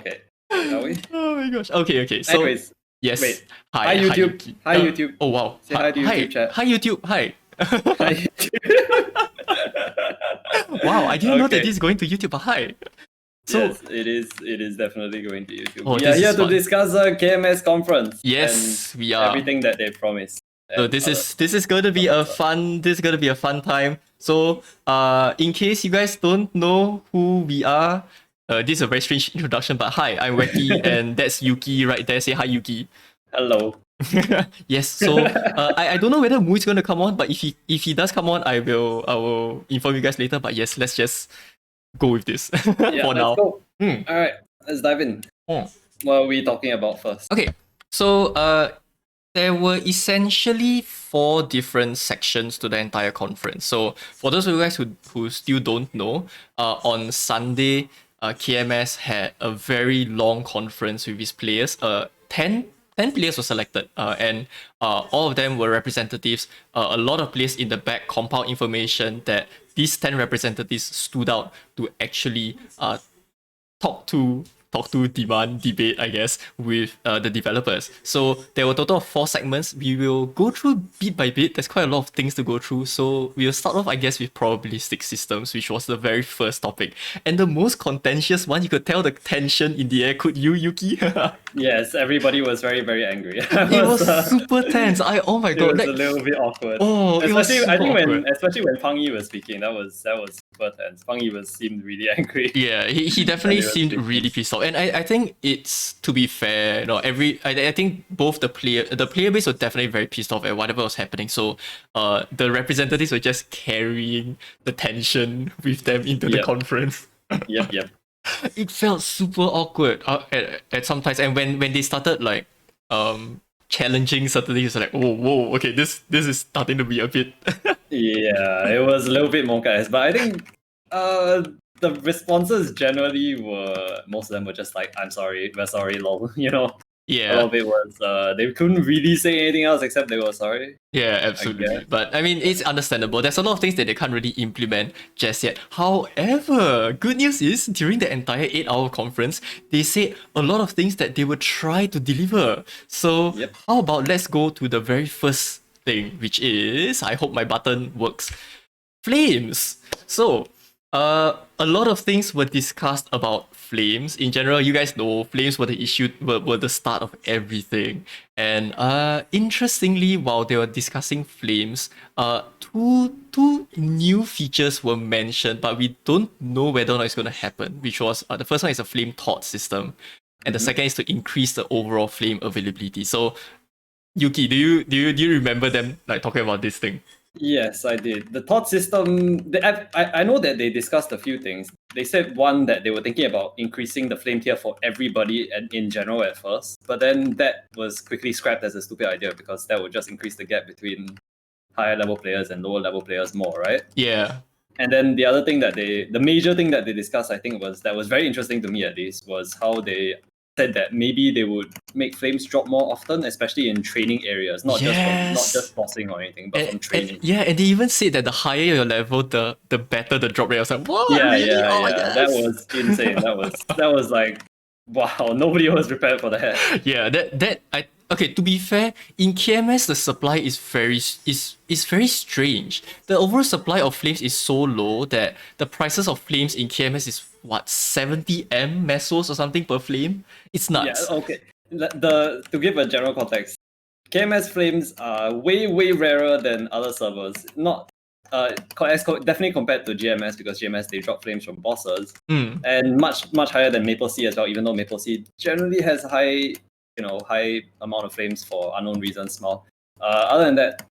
Okay. Are we? Oh my gosh. Okay. So, Anyways, yes. wait. Hi, YouTube. Yuki. Hi, YouTube. Oh wow. Say hi to YouTube chat. Hi YouTube. Hi. Hi, YouTube. Wow, I didn't know that Okay. this is going to YouTube, but hi. So, Yes, it is. It is definitely going to YouTube. Oh, We are this here is to fun. discuss the KMS conference. Yes, and we are. everything that they promised. So and this other- is going to be a fun time. So in case you guys don't know who we are, this is a very strange introduction, but hi, I'm Wacky and that's Yuki right there. Say hi, Yuki. Hello. Yes, so I don't know whether Mu is going to come on, but if he does come on, I will inform you guys later. But yes, let's just go with this Yeah, for let's now. go. All right, let's dive in. What are we talking about first? Okay, so there were essentially 4 different sections to the entire conference. So for those of you guys who still don't know, on Sunday, KMS had a very long conference with his players. 10 players were selected, and all of them were representatives. A lot of players in the back compiled information that these 10 representatives stood out to actually talk to debate, I guess, with the developers. So there were a total of 4 segments. We will go through bit by bit. There's quite a lot of things to go through. So we'll start off, I guess, with probabilistic systems, which was the very first topic. And the most contentious one, you could tell the tension in the air. Could you, Yuki? Yes, everybody was very, very angry. It was super tense. Oh my god. It was a little bit awkward. Oh, it was super awkward. Especially when Pang Yi was speaking, that was super tense. Pang Yi seemed really angry. Yeah, he definitely was seemed speaking. really pissed off. And I think it's, to be fair, you know, I think both the player base were definitely very pissed off at whatever was happening. So the representatives were just carrying the tension with them into the conference. Yep. It felt super awkward at some times, and when they started like challenging certain things, like whoa, okay, this is starting to be a bit Yeah, it was a little bit more guys, but I think the responses generally were, most of them were just like, I'm sorry, we're sorry, lol, you know. Yeah. A lot of it was they couldn't really say anything else except they were sorry. Yeah, absolutely. But I mean, it's understandable. There's a lot of things that they can't really implement just yet. However, good news is during the entire 8-hour conference, they said a lot of things that they would try to deliver. So how about let's go to the very first thing, which is, I hope my button works, flames. So a lot of things were discussed about flames. In general, you guys know flames were the issue, were the start of everything. And interestingly, while they were discussing flames, two new features were mentioned, but we don't know whether or not it's going to happen. Which was the first one is a flame thought system, and the second is to increase the overall flame availability. So, Yuki, do you remember them like talking about this thing? Yes, I did. The thought system, I know that they discussed a few things. They said one, that they were thinking about increasing the flame tier for everybody and in general at first, but then that was quickly scrapped as a stupid idea because that would just increase the gap between higher level players and lower level players more, right? Yeah. And then the other thing the major thing that they discussed, I think, that was very interesting to me at least, was how they said that maybe they would make flames drop more often, especially in training areas, not just bossing or anything, but from training. And they even said that the higher your level, the better the drop rate. I was like, what? Yeah, really? Yes. That was insane. that was like, wow, nobody was prepared for that. Yeah, okay, to be fair, in KMS the supply is very strange. The overall supply of flames is so low that the prices of flames in KMS is what, 70 mesos or something per flame? It's nuts. Yeah, okay. To give a general context, KMS flames are way rarer than other servers. Not definitely compared to GMS, because GMS they drop flames from bosses, and much higher than Maple Sea as well. Even though Maple Sea generally has high amount of flames for unknown reasons. Small. Other than that,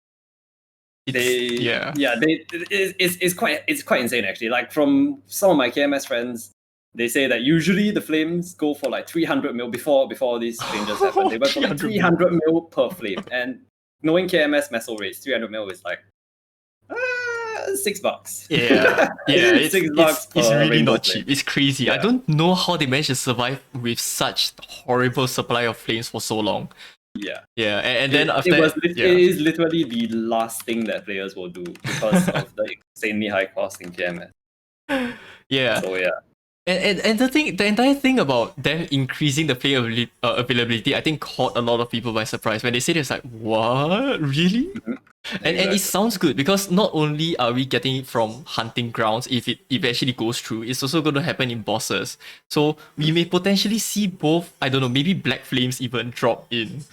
it's quite insane actually. Like from some of my KMS friends, they say that usually the flames go for like 300 mil before all these changes happen. They went for like 300 mil per flame, and knowing KMS meso rates, 300 mil is like $6. Yeah, it's $6 it's really rainbow not flame. cheap. It's crazy. I don't know how they managed to survive with such horrible supply of flames for so long. Yeah, and then after it is literally the last thing that players will do because of the insanely high cost in KMS. Yeah. So yeah. And the entire thing about them increasing the player availability, I think caught a lot of people by surprise when they said it's like, what, really? And it Exactly. sounds good because not only are we getting it from hunting grounds if it eventually goes through, it's also going to happen in bosses. So we may potentially see both, I don't know, maybe Black Flames even drop in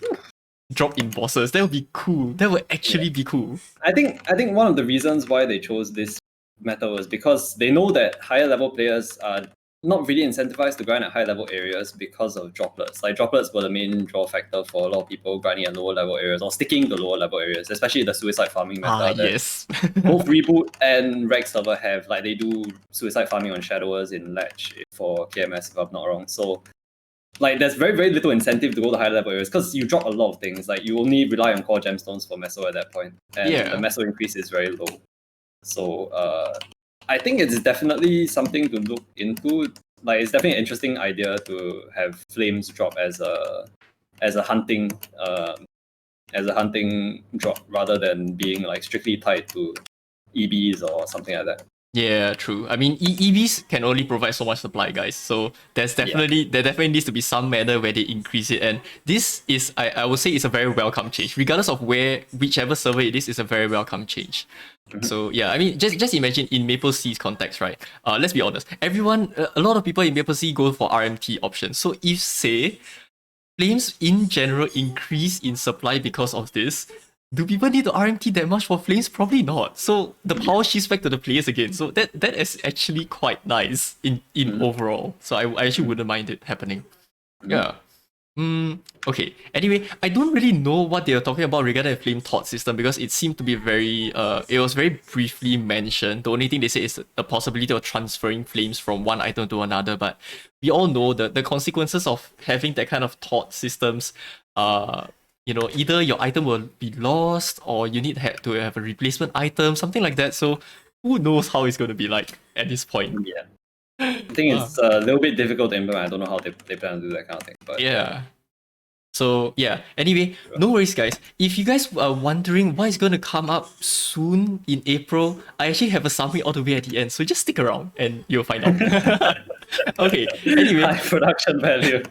bosses. That would be cool. That would Yeah. actually be cool. I think one of the reasons why they chose this meta was because they know that higher level players are not really incentivized to grind at high level areas because of droplets. Like droplets were the main draw factor for a lot of people grinding at lower level areas or sticking to lower level areas, especially the suicide farming Ah, meta that yes. both Reboot and Reg server have. Like they do suicide farming on Shadowers in Ledge for KMS if I'm not wrong. So like there's very very little incentive to go to higher level areas because you drop a lot of things. Like you only rely on core gemstones for meso at that point, and the Yeah. meso increase is very low. So I think it's definitely something to look into. Like it's definitely an interesting idea to have flames drop as a hunting drop rather than being like strictly tied to EBs or something like that. Yeah, true. I mean, EVs can only provide so much supply, guys. So Yeah. there definitely needs to be some manner where they increase it. And this is, I would say, it's a very welcome change, regardless of whichever server it is a very welcome change. So yeah, I mean, just imagine in Maple C's context, right? Let's be honest. A lot of people in Maple C go for RMT options. So if say flames in general increase in supply because of this, do people need to RMT that much for flames? Probably not. So the power shifts back to the players again. So that is actually quite nice in Mhm. overall. So I actually wouldn't mind it happening. Mhm. Yeah. Okay. Anyway, I don't really know what they are talking about regarding the flame thought system because it seemed to be it was very briefly mentioned. The only thing they say is the possibility of transferring flames from one item to another, but we all know the consequences of having that kind of thought systems. Either your item will be lost or you to have a replacement item, something like that. So who knows how it's going to be like at this point. Yeah. I think Uh, it's a little bit difficult to implement. I don't know how they plan to do that kind of thing, but yeah. yeah. So yeah, anyway, no worries guys. If you guys are wondering what is going to come up soon in April, I actually have a summary all the way at the end. So just stick around and you'll find out. Okay, anyway. High production value.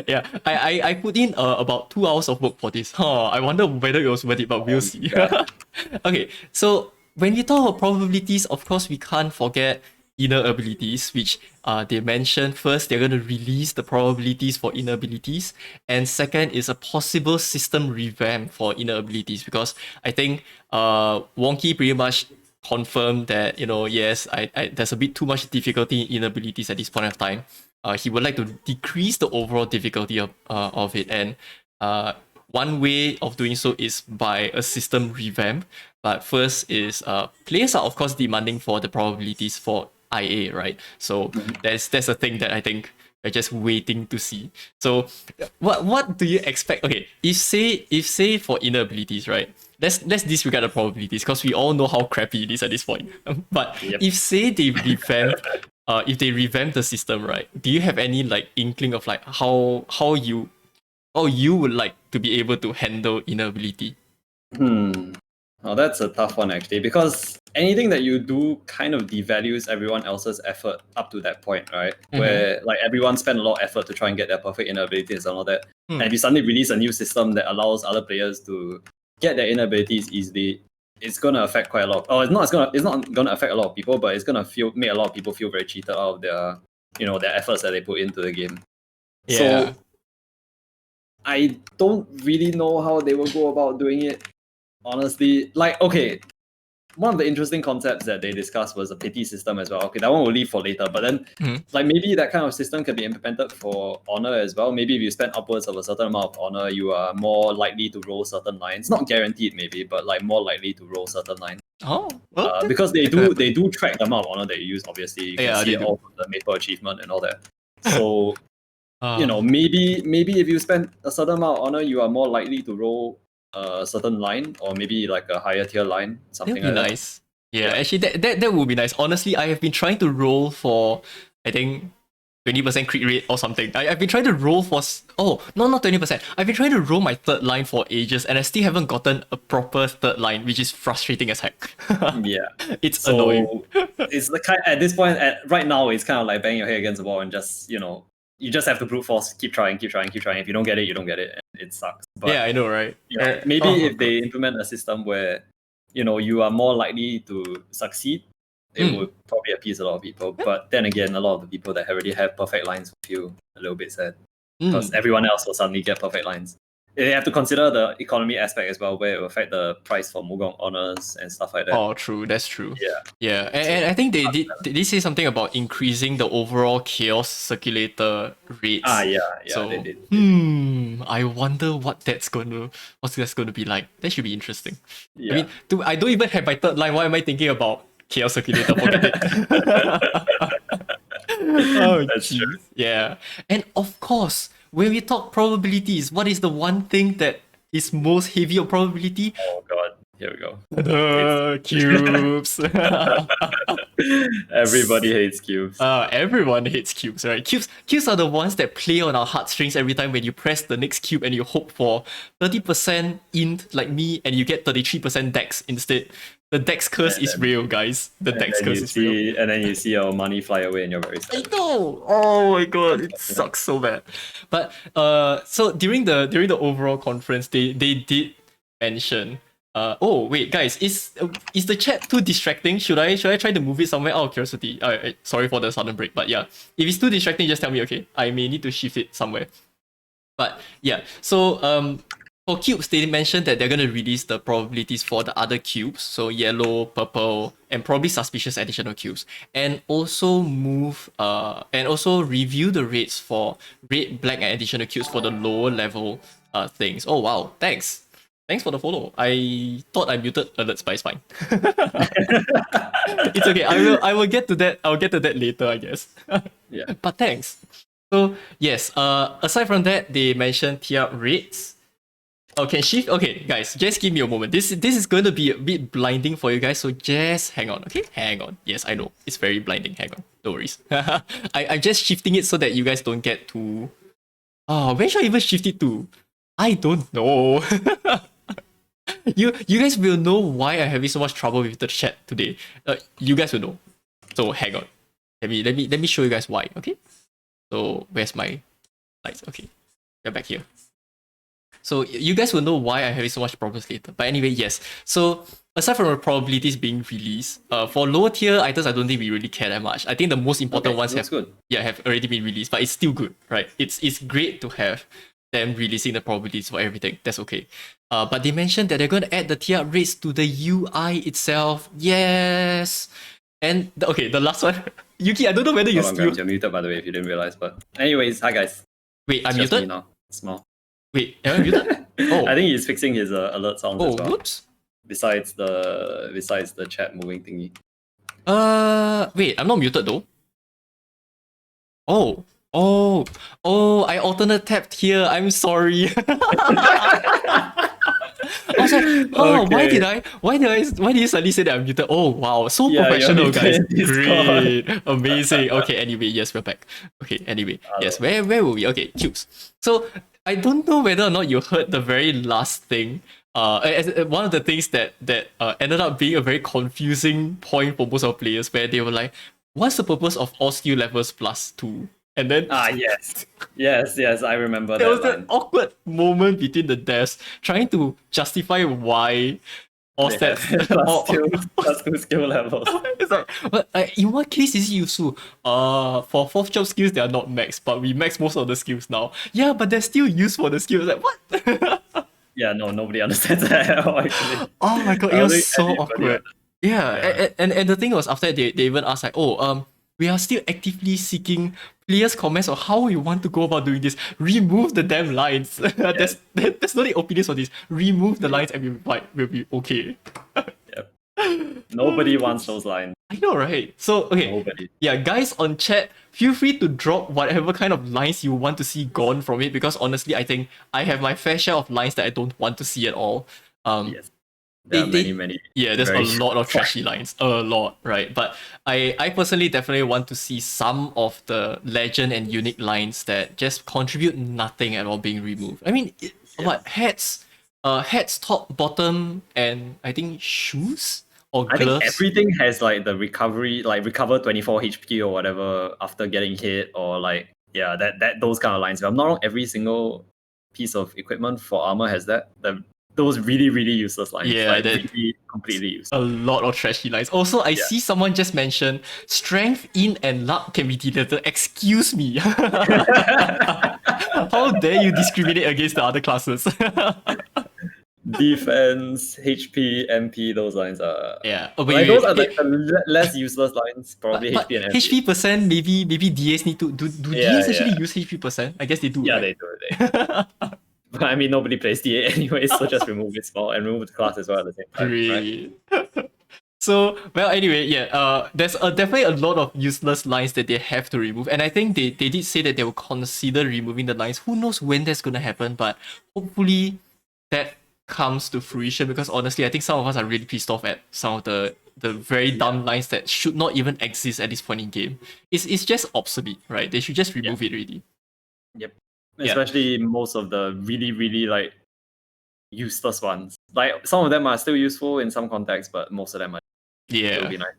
Yeah, I put in about 2 hours of work for this. I wonder whether it was worth it, but we'll see. Yeah. Okay, so when we talk about probabilities, of course, we can't forget inner abilities, which they mentioned first, they're going to release the probabilities for inner abilities. And second is a possible system revamp for inner abilities, because I think Wonky pretty much confirmed that, yes, there's a bit too much difficulty in inner abilities at this point of time. He would like to decrease the overall difficulty of it. And one way of doing so is by a system revamp. But first is players are of course demanding for the probabilities for IA, right? So that's a thing that I think we're just waiting to see. So what do you expect? Okay, if say for inner abilities, right? Let's disregard the probabilities because we all know how crappy it is at this point. But Yep. if say if they revamp the system, right? Do you have any like inkling of like how you would like to be able to handle inability? Oh, that's a tough one actually, because anything that you do kind of devalues everyone else's effort up to that point, right? Where like everyone spent a lot of effort to try and get their perfect inabilities and all that. And if you suddenly release a new system that allows other players to get their inabilities easily, it's gonna affect quite a lot. It's not gonna affect a lot of people, but it's gonna make a lot of people feel very cheated out of their efforts that they put into the game. Yeah. So I don't really know how they will go about doing it. Honestly, like okay, one of the interesting concepts that they discussed was a pity system as well. Okay, that one will leave for later. But then, like maybe that kind of system can be implemented for honor as well. Maybe if you spend upwards of a certain amount of honor, you are more likely to roll certain lines. Not guaranteed, maybe, but like more likely to roll certain lines. Oh, well, Because that could happen. they do track the amount of honor that you use. Obviously, you can Yeah, see they it all do. from the maple achievement and all that. So Uh, maybe if you spend a certain amount of honor, you are more likely to roll a certain line, or maybe like a higher tier line, That'd something be like that. nice. Yeah, Yeah. actually, that would be nice. Honestly, I have been trying to roll for, I think, 20% crit rate or something. I've been trying to roll for... Oh, no, not 20%. I've been trying to roll my third line for ages and I still haven't gotten a proper third line, which is frustrating as heck. Yeah. It's annoying. It's the kind at this point, right now, it's kind of like banging your head against the wall and just, you just have to brute force, keep trying. If you don't get it, you don't get it. And it sucks. But, Yeah, I know, right? maybe if they implement a system where, you are more likely to succeed, it would probably appease a lot of people. But then again, a lot of the people that already have perfect lines will feel a little bit sad because everyone else will suddenly get perfect lines. They have to consider the economy aspect as well, where it will affect the price for Mugong honors and stuff like that. Oh, true. That's true. Yeah. Yeah, and I think they did say something about increasing the overall chaos circulator rates. Yeah, so, they did. I wonder what's that's gonna be like. That should be interesting. Yeah. I mean, I don't even have my third line. Why am I thinking about chaos circulator? Forget it. Oh, That's true. Yeah, and of course, when we talk probabilities, what is the one thing that is most heavy on probability? Oh god, here we go. Cubes. Everybody hates cubes. Everyone hates cubes, right? Cubes are the ones that play on our heartstrings every time when you press the next cube and you hope for 30% int like me and you get 33% dex instead. The dex curse is real, guys. The dex curse is real. And then you see your money fly away and you're very sad. I know. Oh my god, it sucks so bad. But so during the overall conference, they did mention. Oh wait, guys, is the chat too distracting? Should I try to move it somewhere out of curiosity? Sorry for the sudden break, but yeah, if it's too distracting, just tell me. Okay, I may need to shift it somewhere. But yeah, so for cubes, they mentioned that they're gonna release the probabilities for the other cubes, so yellow, purple, and probably suspicious additional cubes, and also review the rates for red, black, and additional cubes for the lower level things. Oh wow, thanks for the follow. I thought I muted alerts, but it's fine. It's okay. I will get to that. I'll get to that later, I guess. Yeah. But thanks. So yes, aside from that, they mentioned tier rates. Okay, shift. Okay, guys, just give me a moment. This is going to be a bit blinding for you guys, so just hang on. Okay, hang on. Yes, I know it's very blinding. Hang on, no worries. I'm just shifting it so that you guys don't get too. Oh, where should I even shift it to? I don't know. You guys will know why I'm having so much trouble with the chat today. You guys will know. So hang on. Let me show you guys why. Okay. So where's my lights? Okay, we're back here. So you guys will know why I'm having so much problems later. But anyway, yes. So aside from the probabilities being released, for lower tier items, I don't think we really care that much. I think the most important ones have already been released, but it's still good, right? It's great to have them releasing the probabilities for everything. That's okay. But they mentioned that they're going to add the tier rates to the UI itself. Yes. And the last one, Yuki, I don't know whether you're muted, by the way, if you didn't realize. But anyways, hi guys. Wait, I'm muted now. Small. Wait, am I muted? Oh, I think he's fixing his alert sounds as well. Whoops. Besides the chat moving thingy. Wait, I'm not muted though. Oh, I alternate tapped here. I'm sorry. I was like, okay. Why did you suddenly say that I'm muted? Oh wow, so professional, guys. Great, amazing. Okay, anyway, yes, we're back. Okay, anyway, yes, where were we? Okay, cubes. So I don't know whether or not you heard the very last thing. One of the things that ended up being a very confusing point for most of players, where they were like, "What's the purpose of all skill levels +2?" And then yes, I remember there that. was that awkward moment between the devs trying to justify why all stats +2 skill levels. It's like, but in what case is it useful? For 4th job skills they are not max, but we max most of the skills now. Yeah, but they're still used for the skills. Like what? Yeah, no, nobody understands that at all, actually. Oh my god, it was so awkward. Yeah. And the thing was, after they even asked like, we are still actively seeking players' comments on how we want to go about doing this. Remove the damn lines. There's no opinions on this. Remove the lines and we'll be okay. Yep. Nobody wants those lines. I know, right? So, okay. Nobody. Yeah, guys on chat, feel free to drop whatever kind of lines you want to see gone from it, because honestly, I think I have my fair share of lines that I don't want to see at all. Yes. There are many. Yeah, there's very a lot of trashy lines. A lot, right? But I personally definitely want to see some of the legend and unique lines that just contribute nothing at all being removed. I mean, what hats, top, bottom, and I think shoes or I think gloves. everything has like the recovery, like recover 24 HP or whatever after getting hit, or like that those kind of lines. If I'm not wrong, every single piece of equipment for armor has that. Those really useless lines. Yeah, like that really completely useless. a lot of trashy lines. Also, I see someone just mention strength, in, and luck can be deleted. Excuse me. How dare you discriminate against the other classes? Defense, HP, MP, those lines are those are the less useless lines. Probably but HP and MP. HP percent, maybe DAs need to do DAs actually use HP percent? I guess they do. Yeah, right? they do. But I mean, nobody plays DA anyway, so just remove it small and remove the class as well at the same time. Great. Right? So, well, anyway, there's definitely a lot of useless lines that they have to remove. And I think they did say that they will consider removing the lines. Who knows when that's going to happen, but hopefully that comes to fruition, because honestly, I think some of us are really pissed off at some of the very dumb lines that should not even exist at this point in game. It's just obsolete, right? They should just remove it already. Yep. Especially most of the really like useless ones. Like some of them are still useful in some contexts, but most of them are. It would be nice.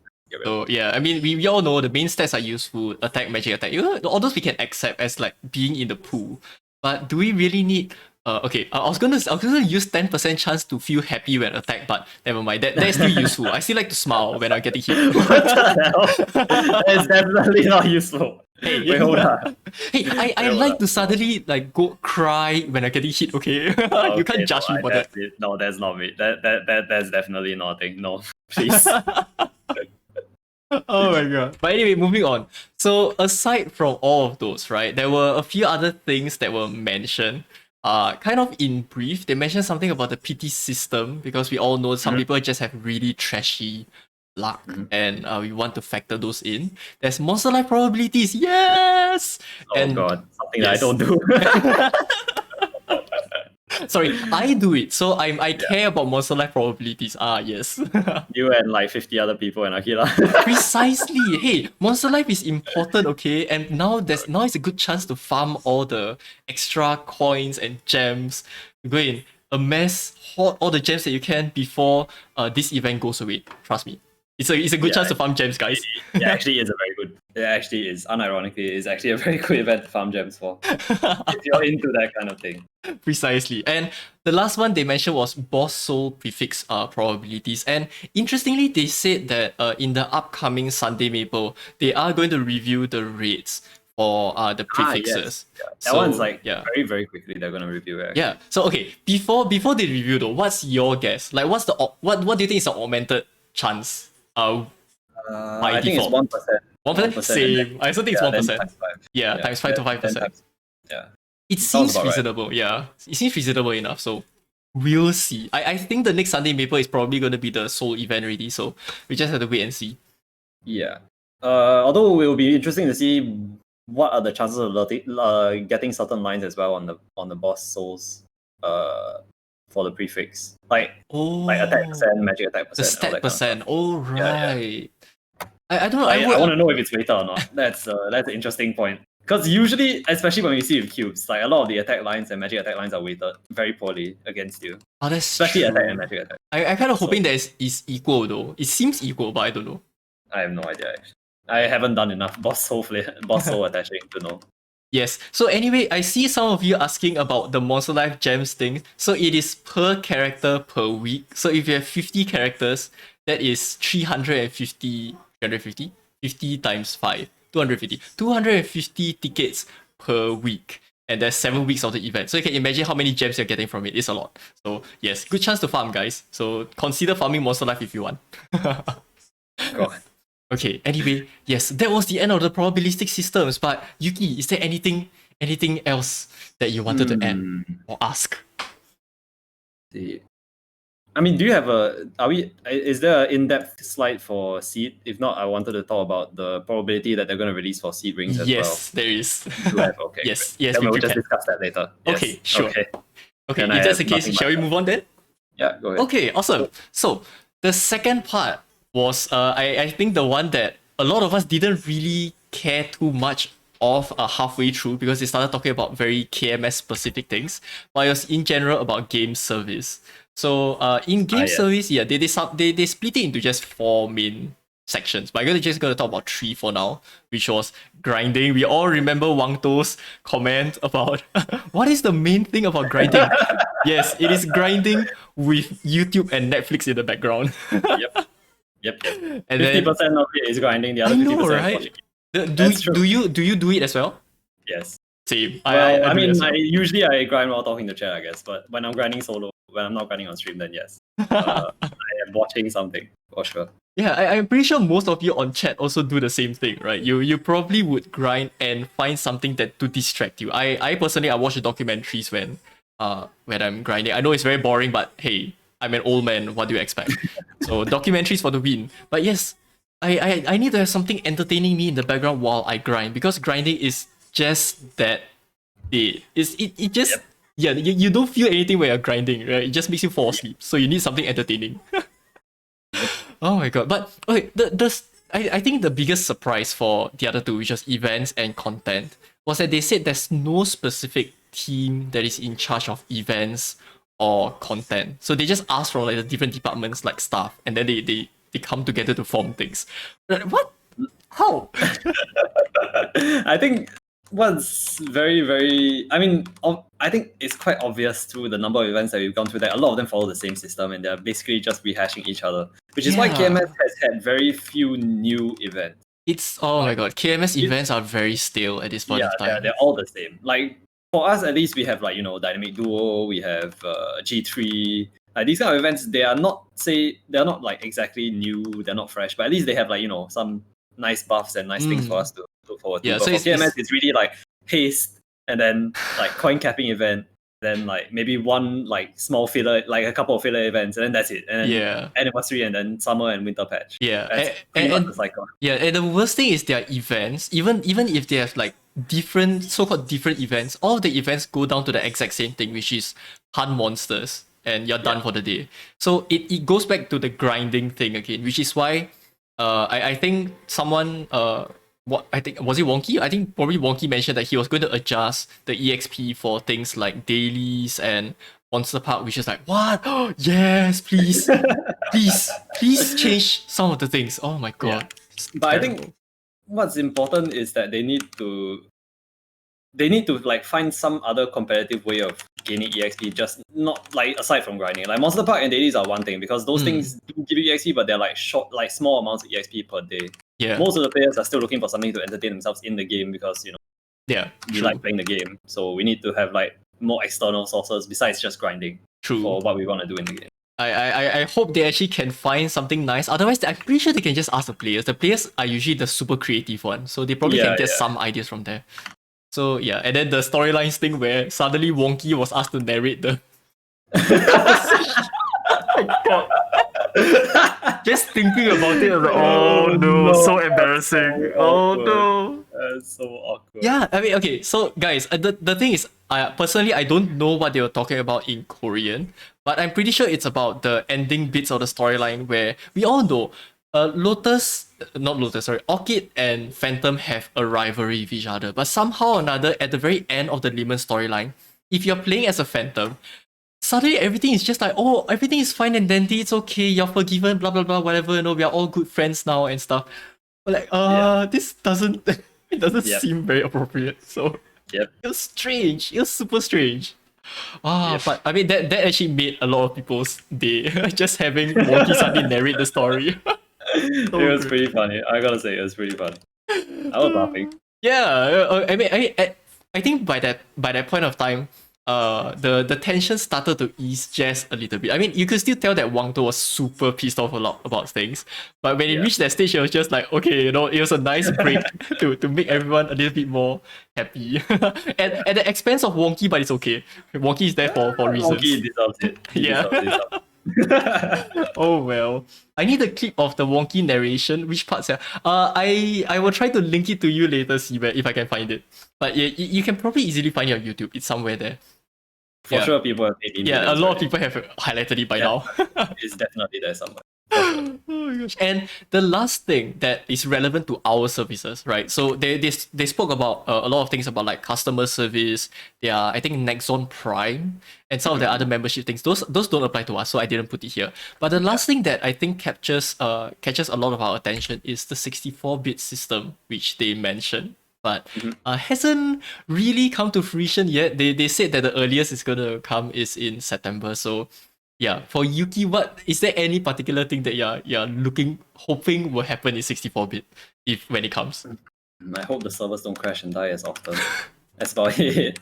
So I mean, we all know the main stats are useful: attack, magic attack. All those we can accept as like being in the pool. But do we really need? Okay, I was gonna use 10% chance to feel happy when attacked, but never mind. That is still useful. I still like to smile when I'm getting hit. What the hell? That's definitely not useful. Hey, wait, hold on. Hey, I like to suddenly like go cry when I'm getting hit. Okay, you can't judge me for that. No, that's not me. That's definitely nothing. No, please. Oh my god. But anyway, moving on. So aside from all of those, right, there were a few other things that were mentioned. Kind of in brief, they mentioned something about the PT system, because we all know some people just have really trashy luck, and we want to factor those in. There's monster life probabilities, yes! Oh god, something that I don't do. Sorry, I do it. So I care about monster life probabilities. Yes. You and like 50 other people and Akila. Precisely. Hey, monster life is important, okay? And now it's a good chance to farm all the extra coins and gems. You go in, amass, hoard all the gems that you can before this event goes away. Trust me. It's a good chance to farm gems, guys. It actually is a very good. It actually is. Unironically, it's actually a very good event to farm gems for. If you're into that kind of thing. Precisely. And the last one they mentioned was boss soul prefix probabilities. And interestingly, they said that in the upcoming Sunday Maple, they are going to review the rates for the prefixes. Yes. Yeah. That one's like very quickly they're gonna review it. Yeah. So okay, before they review though, what's your guess? Like what's the what do you think is the augmented chance? I think it's 1%. 1%? Same. I also think it's 1%. Times 5 to 5%. Yeah. It seems reasonable, right. It seems reasonable enough, so we'll see. I think the next Sunday Maple is probably going to be the Soul event already, so we just have to wait and see. Yeah. Although it will be interesting to see what are the chances of getting certain lines as well on the boss souls for the prefix. Like attack percent, magic attack percent. The stat percent. All right. Yeah. I don't know. I want to know if it's later or not. That's an interesting point. Because usually, especially when we see with cubes, like a lot of the attack lines and magic attack lines are weighted very poorly against you. Oh, that's especially true. Attack and magic attack. I kind of hoping that it's equal though. It seems equal, but I don't know. I have no idea actually. I haven't done enough boss soul attaching to know. Yes. So anyway, I see some of you asking about the Monster Life Gems thing. So it is per character per week. So if you have 50 characters, that is 350 50 times 5. 250 tickets per week. And there's 7 weeks of the event. So you can imagine how many gems you're getting from it. It's a lot. So yes, good chance to farm, guys. So consider farming Monster Life if you want. God. Okay, anyway, yes, that was the end of the probabilistic systems. But Yuki, is there anything else that you wanted to add or ask? I mean, do you have is there an in-depth slide for seed? If not, I wanted to talk about the probability that they're going to release for seed rings as well. Yes, there is. Okay. Yes, then we'll just discuss that later. Okay, yes. sure. Okay, if that's the case, shall we move on then? Yeah, go ahead. Okay, awesome. So the second part was I think the one that a lot of us didn't really care too much of halfway through because they started talking about very KMS specific things, but it was in general about game service. So in game Yes. service, yeah, they split it into just four main sections. But I'm just gonna talk about three for now, which was grinding. We all remember Wang To's comment about what is the main thing about grinding? Yes, it is grinding with YouTube and Netflix in the background. Yep. Yep. And Fifty then percent of it is grinding. The I other 50% know, is right? watching. Do That's true. you do it as well? Yes. Same. Well, I I do it mean, as well. usually I grind while talking to chat, I guess. But when I'm grinding solo, when I'm not grinding on stream, then yes, I am watching something for sure. Yeah, I'm pretty sure most of you on chat also do the same thing, right? You probably would grind and find something that to distract you. I personally I watch the documentaries when I'm grinding. I know it's very boring, but hey, I'm an old man. What do you expect? So documentaries for the win. But yes, I need to have something entertaining me in the background while I grind because grinding is just that it just Yep. yeah you don't feel anything when you're grinding, right? It just makes you fall asleep. So you need something entertaining. Oh my god! But okay, I think the biggest surprise for the other two, which was events and content, was that they said there's no specific team that is in charge of events or content. So they just ask from like the different departments like staff, and then they come together to form things. Like, what? How? I think what's very, I mean, I think it's quite obvious through the number of events that we've gone through that a lot of them follow the same system and they're basically just rehashing each other, which is why Yeah. KMS has had very few new events. It's oh my god, KMS events are very stale at this point Yeah, of time. they're all the same. Like for us, at least we have like Dynamic Duo, we have G3. Like these kind of events, they're not like exactly new, they're not fresh, but at least they have like some nice buffs and nice things for us to look forward to. Yeah, But so for it's KMS, it's really like haste and then like coin capping event, then like maybe one like small filler, like a couple of filler events, and then that's it. And then yeah. anniversary and then summer and winter patch. Yeah, That's pretty much the cycle. yeah, and the worst thing is their events. Even if they have like different so-called different events, all of the events go down to the exact same thing, which is hunt monsters, and you're done for the day. So it goes back to the grinding thing again, which is why I think someone what I think was it Wonky? I think probably Wonky mentioned that he was going to adjust the EXP for things like dailies and Monster Park, which is like, what? Yes, please. please change some of the things. Oh my god. It's But I terrible. think what's important is that they need to like find some other competitive way of gaining EXP, just not like aside from grinding. Like Monster Park and dailies are one thing because those things do give you EXP, but they're like short, like small amounts of EXP per day. Yeah. Most of the players are still looking for something to entertain themselves in the game because Yeah. we True. like playing the game. So we need to have like more external sources besides just grinding True. for what we want to do in the game. I hope they actually can find something nice. Otherwise, I'm pretty sure they can just ask the players. The players are usually the super creative one, so they probably can get some ideas from there. So yeah, and then the storylines thing where suddenly Wonky was asked to narrate the conversation. Oh my god. Just thinking about it, I was like, oh no, so embarrassing. Oh no. That's so awkward. Yeah, I mean, okay, so guys, the thing is, personally, I don't know what they were talking about in Korean, but I'm pretty sure it's about the ending bits of the storyline where we all know Orchid and Phantom have a rivalry with each other, but somehow or another, at the very end of the Lemon storyline, if you're playing as a Phantom, suddenly everything is just like, oh, everything is fine and dandy, it's okay, you're forgiven, blah blah blah, whatever, we are all good friends now and stuff. But like, this doesn't it doesn't seem very appropriate. So it was strange. It was super strange. But I mean that actually made a lot of people's day. Just having Wonky suddenly narrate the story. It was pretty funny. I gotta say, it was pretty funny. I was laughing. Yeah, I think by that point of time, the tension started to ease just a little bit. I mean, you could still tell that Wang To was super pissed off a lot about things, but when it reached that stage, it was just like, okay, it was a nice break to make everyone a little bit more happy. at the expense of Wonky, but it's okay. Wonky is there for reasons. Wonky deserves it. He Yeah. deserves it. Oh well. I need a clip of the Wonky narration. Which parts? I will try to link it to you later, Seabed, if I can find it. But you can probably easily find it on YouTube. It's somewhere there. For sure, people have maybe Yeah, a lot of people have highlighted it by now. It's definitely there somewhere. Oh my gosh. And the last thing that is relevant to our services, right? So they spoke about a lot of things about like customer service. They are, I think, Nexon Prime and some of the other membership things. Those don't apply to us, so I didn't put it here. But the last thing that I think catches a lot of our attention is the 64-bit system, which they mentioned, but hasn't really come to fruition yet. They said that the earliest it's gonna come is in September. So yeah, for Yuki, what is there any particular thing that you're hoping will happen in 64-bit when it comes? I hope the servers don't crash and die as often. That's about it.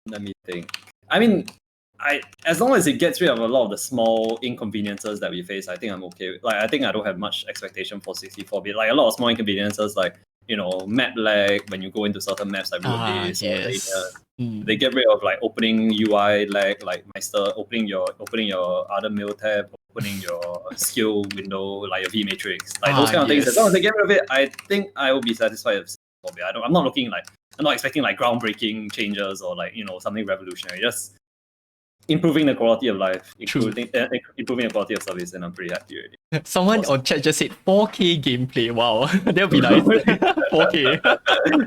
Let me think. I mean, as long as it gets rid of a lot of the small inconveniences that we face, I think I'm okay. Like, I think I don't have much expectation for 64-bit. Like, a lot of small inconveniences, like, map lag when you go into certain maps like road days or areas. They get rid of like opening UI lag, like Meister, opening your other mail tab, opening your skill window, like your V matrix, like those kind of things. As long as they get rid of it, I think I will be satisfied with 64-bit. I'm not expecting like groundbreaking changes or like something revolutionary. Just improving the quality of life, improving the quality of service, and I'm pretty happy already. Someone on chat just said 4K gameplay. Wow, that'll be nice. 4K.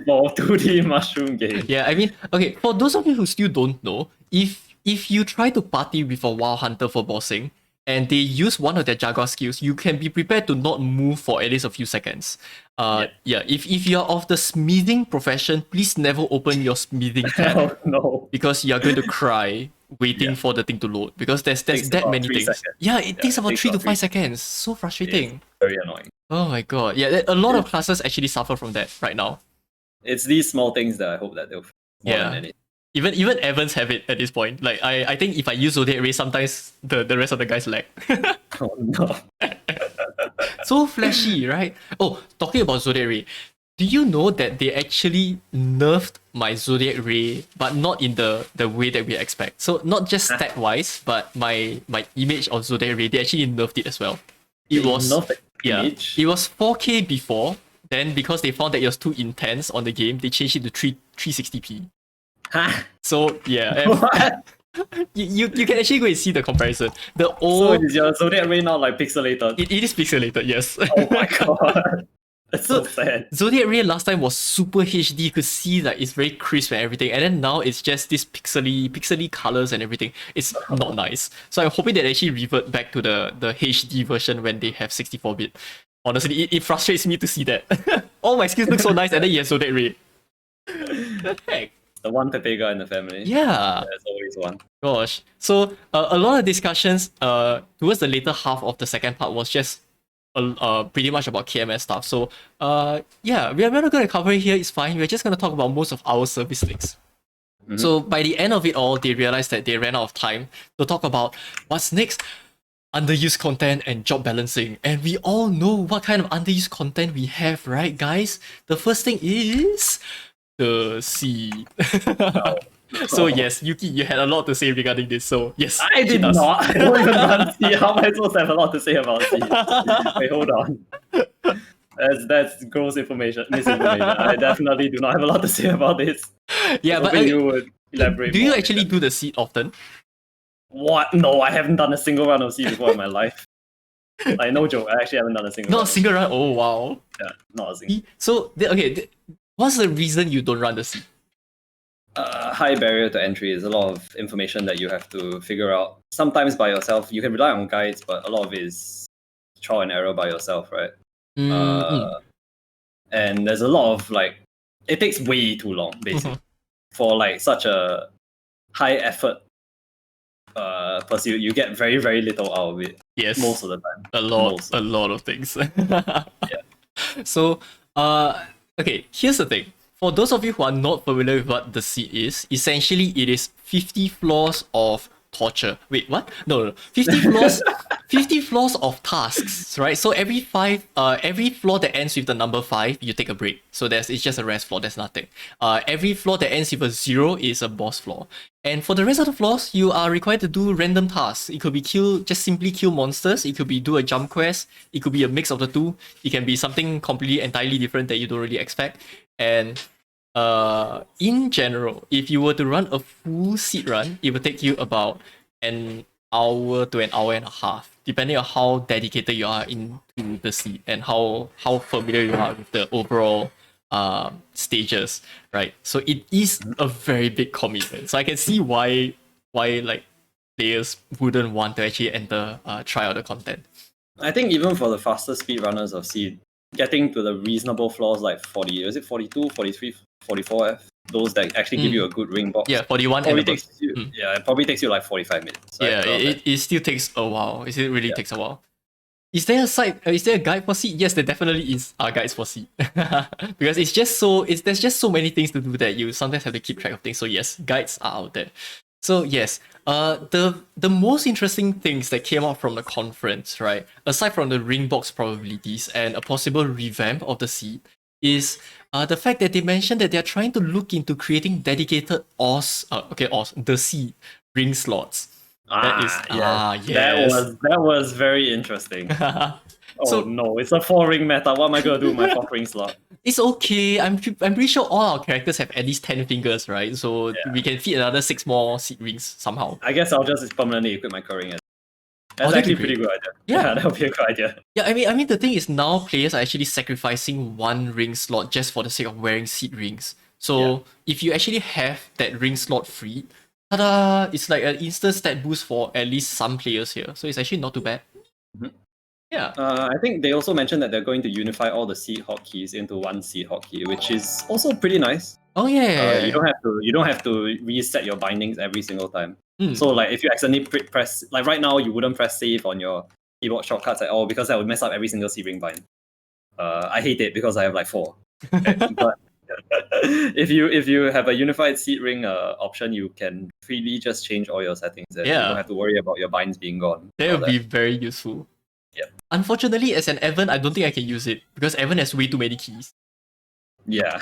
For 2D mushroom game. Yeah, I mean, okay, for those of you who still don't know, if you try to party with a Wild Hunter for bossing, and they use one of their Jaguar skills, you can be prepared to not move for at least a few seconds. If you're of the smithing profession, please never open your smithing tab. Oh, no. Because you're going to cry waiting for the thing to load. Because there's that many things. Seconds. Yeah, it takes about 3 to 5 seconds. So frustrating. It's very annoying. Oh my god. Yeah, a lot of classes actually suffer from that right now. It's these small things that I hope that they'll fix more than anything. Even Evans have it at this point. Like I think if I use Zodiac Ray, sometimes the rest of the guys lag. Oh no. So flashy, right? Oh, talking about Zodiac Ray, do you know that they actually nerfed my Zodiac Ray, but not in the way that we expect? So not just stat wise, but my image of Zodiac Ray, they actually nerfed it as well. It was 4K before. Then because they found that it was too intense on the game, they changed it to 360p. Huh? So yeah, What? you can actually go and see the comparison. So is your Zodiac Ray now like pixelated? It is pixelated, yes. Oh my god. That's so sad. Zodiac Ray last time was super HD. You could see that it's very crisp and everything. And then now it's just this pixely colors and everything. It's not nice. So I'm hoping that they actually revert back to the HD version when they have 64-bit. Honestly, it frustrates me to see that. All my skills look so nice and then you have Zodiac Ray. What the heck? The one Pepega in the family. Yeah. There's always one. Gosh. So a lot of discussions towards the later half of the second part was just pretty much about KMS stuff. So yeah, we're not going to cover it here. It's fine. We're just going to talk about most of our service links. So by the end of it all, they realized that they ran out of time to talk about what's next. Underused content and job balancing. And we all know what kind of underused content we have, right, guys? The first thing is the seed. So yes, Yuki, you had a lot to say regarding this. So yes, I did not. I don't even run C. How am I supposed to have a lot to say about C? Wait, hold on. That's gross misinformation. I definitely do not have a lot to say about this. Yeah, but you would elaborate. Do you actually do the seed often? What? No, I haven't done a single run of C before in my life. Like, no joke, I actually haven't done a single Not run. a single run? Oh, wow. Yeah, not a single. So, what's the reason you don't run the C? High barrier to entry is a lot of information that you have to figure out. Sometimes by yourself. You can rely on guides, but a lot of it is trial and error by yourself, right? And there's a lot of it takes way too long, basically, for such a high effort pursuit. You get very, very little out of it. Yes, most of the time. A lot of things. Yeah. So, okay. Here's the thing. For those of you who are not familiar with what the seed is, essentially it is 50 floors of torture. Wait, what? No. 50 floors 50 floors of tasks, right? So every floor that ends with the number 5, you take a break. So it's just a rest floor, there's nothing. Every floor that ends with a 0 is a boss floor. And for the rest of the floors, you are required to do random tasks. It could be just simply kill monsters. It could be do a jump quest. It could be a mix of the two. It can be something completely entirely different that you don't really expect. And in general, if you were to run a full seed run, it would take you about an hour to an hour and a half, depending on how dedicated you are into the seed and how familiar you are with the overall stages, right? So it is a very big commitment. So I can see why like players wouldn't want to actually enter try out the content. I think even for the fastest speedrunners of Seed, getting to the reasonable floors like 40, is it 42, 43, 44F? Those that actually give you a good ring box. Yeah, 41 probably and above. takes you, yeah, it probably takes you like 45 minutes. Right? Yeah, it still takes a while. It still really takes a while. Is there a site? Is there a guide for seed? Yes, there definitely is guides for seed. Because it's just so there's just so many things to do that you sometimes have to keep track of things. So yes, guides are out there. So yes, the most interesting things that came out from the conference, right, aside from the ring box probabilities and a possible revamp of the seed, is the fact that they mentioned that they're trying to look into creating dedicated the seed ring slots. That was very interesting. So no, it's a 4-ring meta. What am I gonna do with my 4-ring slot? it's okay. I'm pretty sure all our characters have at least 10 fingers, right? So we can fit another 6 more seed rings somehow. I guess I'll just permanently equip my curring. That's that'd be actually pretty good idea. Yeah. That would be a good idea. Yeah, I mean the thing is now players are actually sacrificing one ring slot just for the sake of wearing seed rings. So if you actually have that ring slot free, ta-da! It's like an instant stat boost for at least some players here. So it's actually not too bad. Yeah. I think they also mentioned that they're going to unify all the seed hotkeys into one seed hotkey, which is also pretty nice. Oh yeah. You don't have to reset your bindings every single time. So like if you accidentally press, like right now you wouldn't press save on your keyboard shortcuts at all because that would mess up every single seed ring bind. I hate it because I have like 4. Okay? But if you have a unified seed ring option, you can freely just change all your settings. And you don't have to worry about your binds being gone. That would be very useful. Yeah. Unfortunately, as an Evan, I don't think I can use it because Evan has way too many keys. Yeah.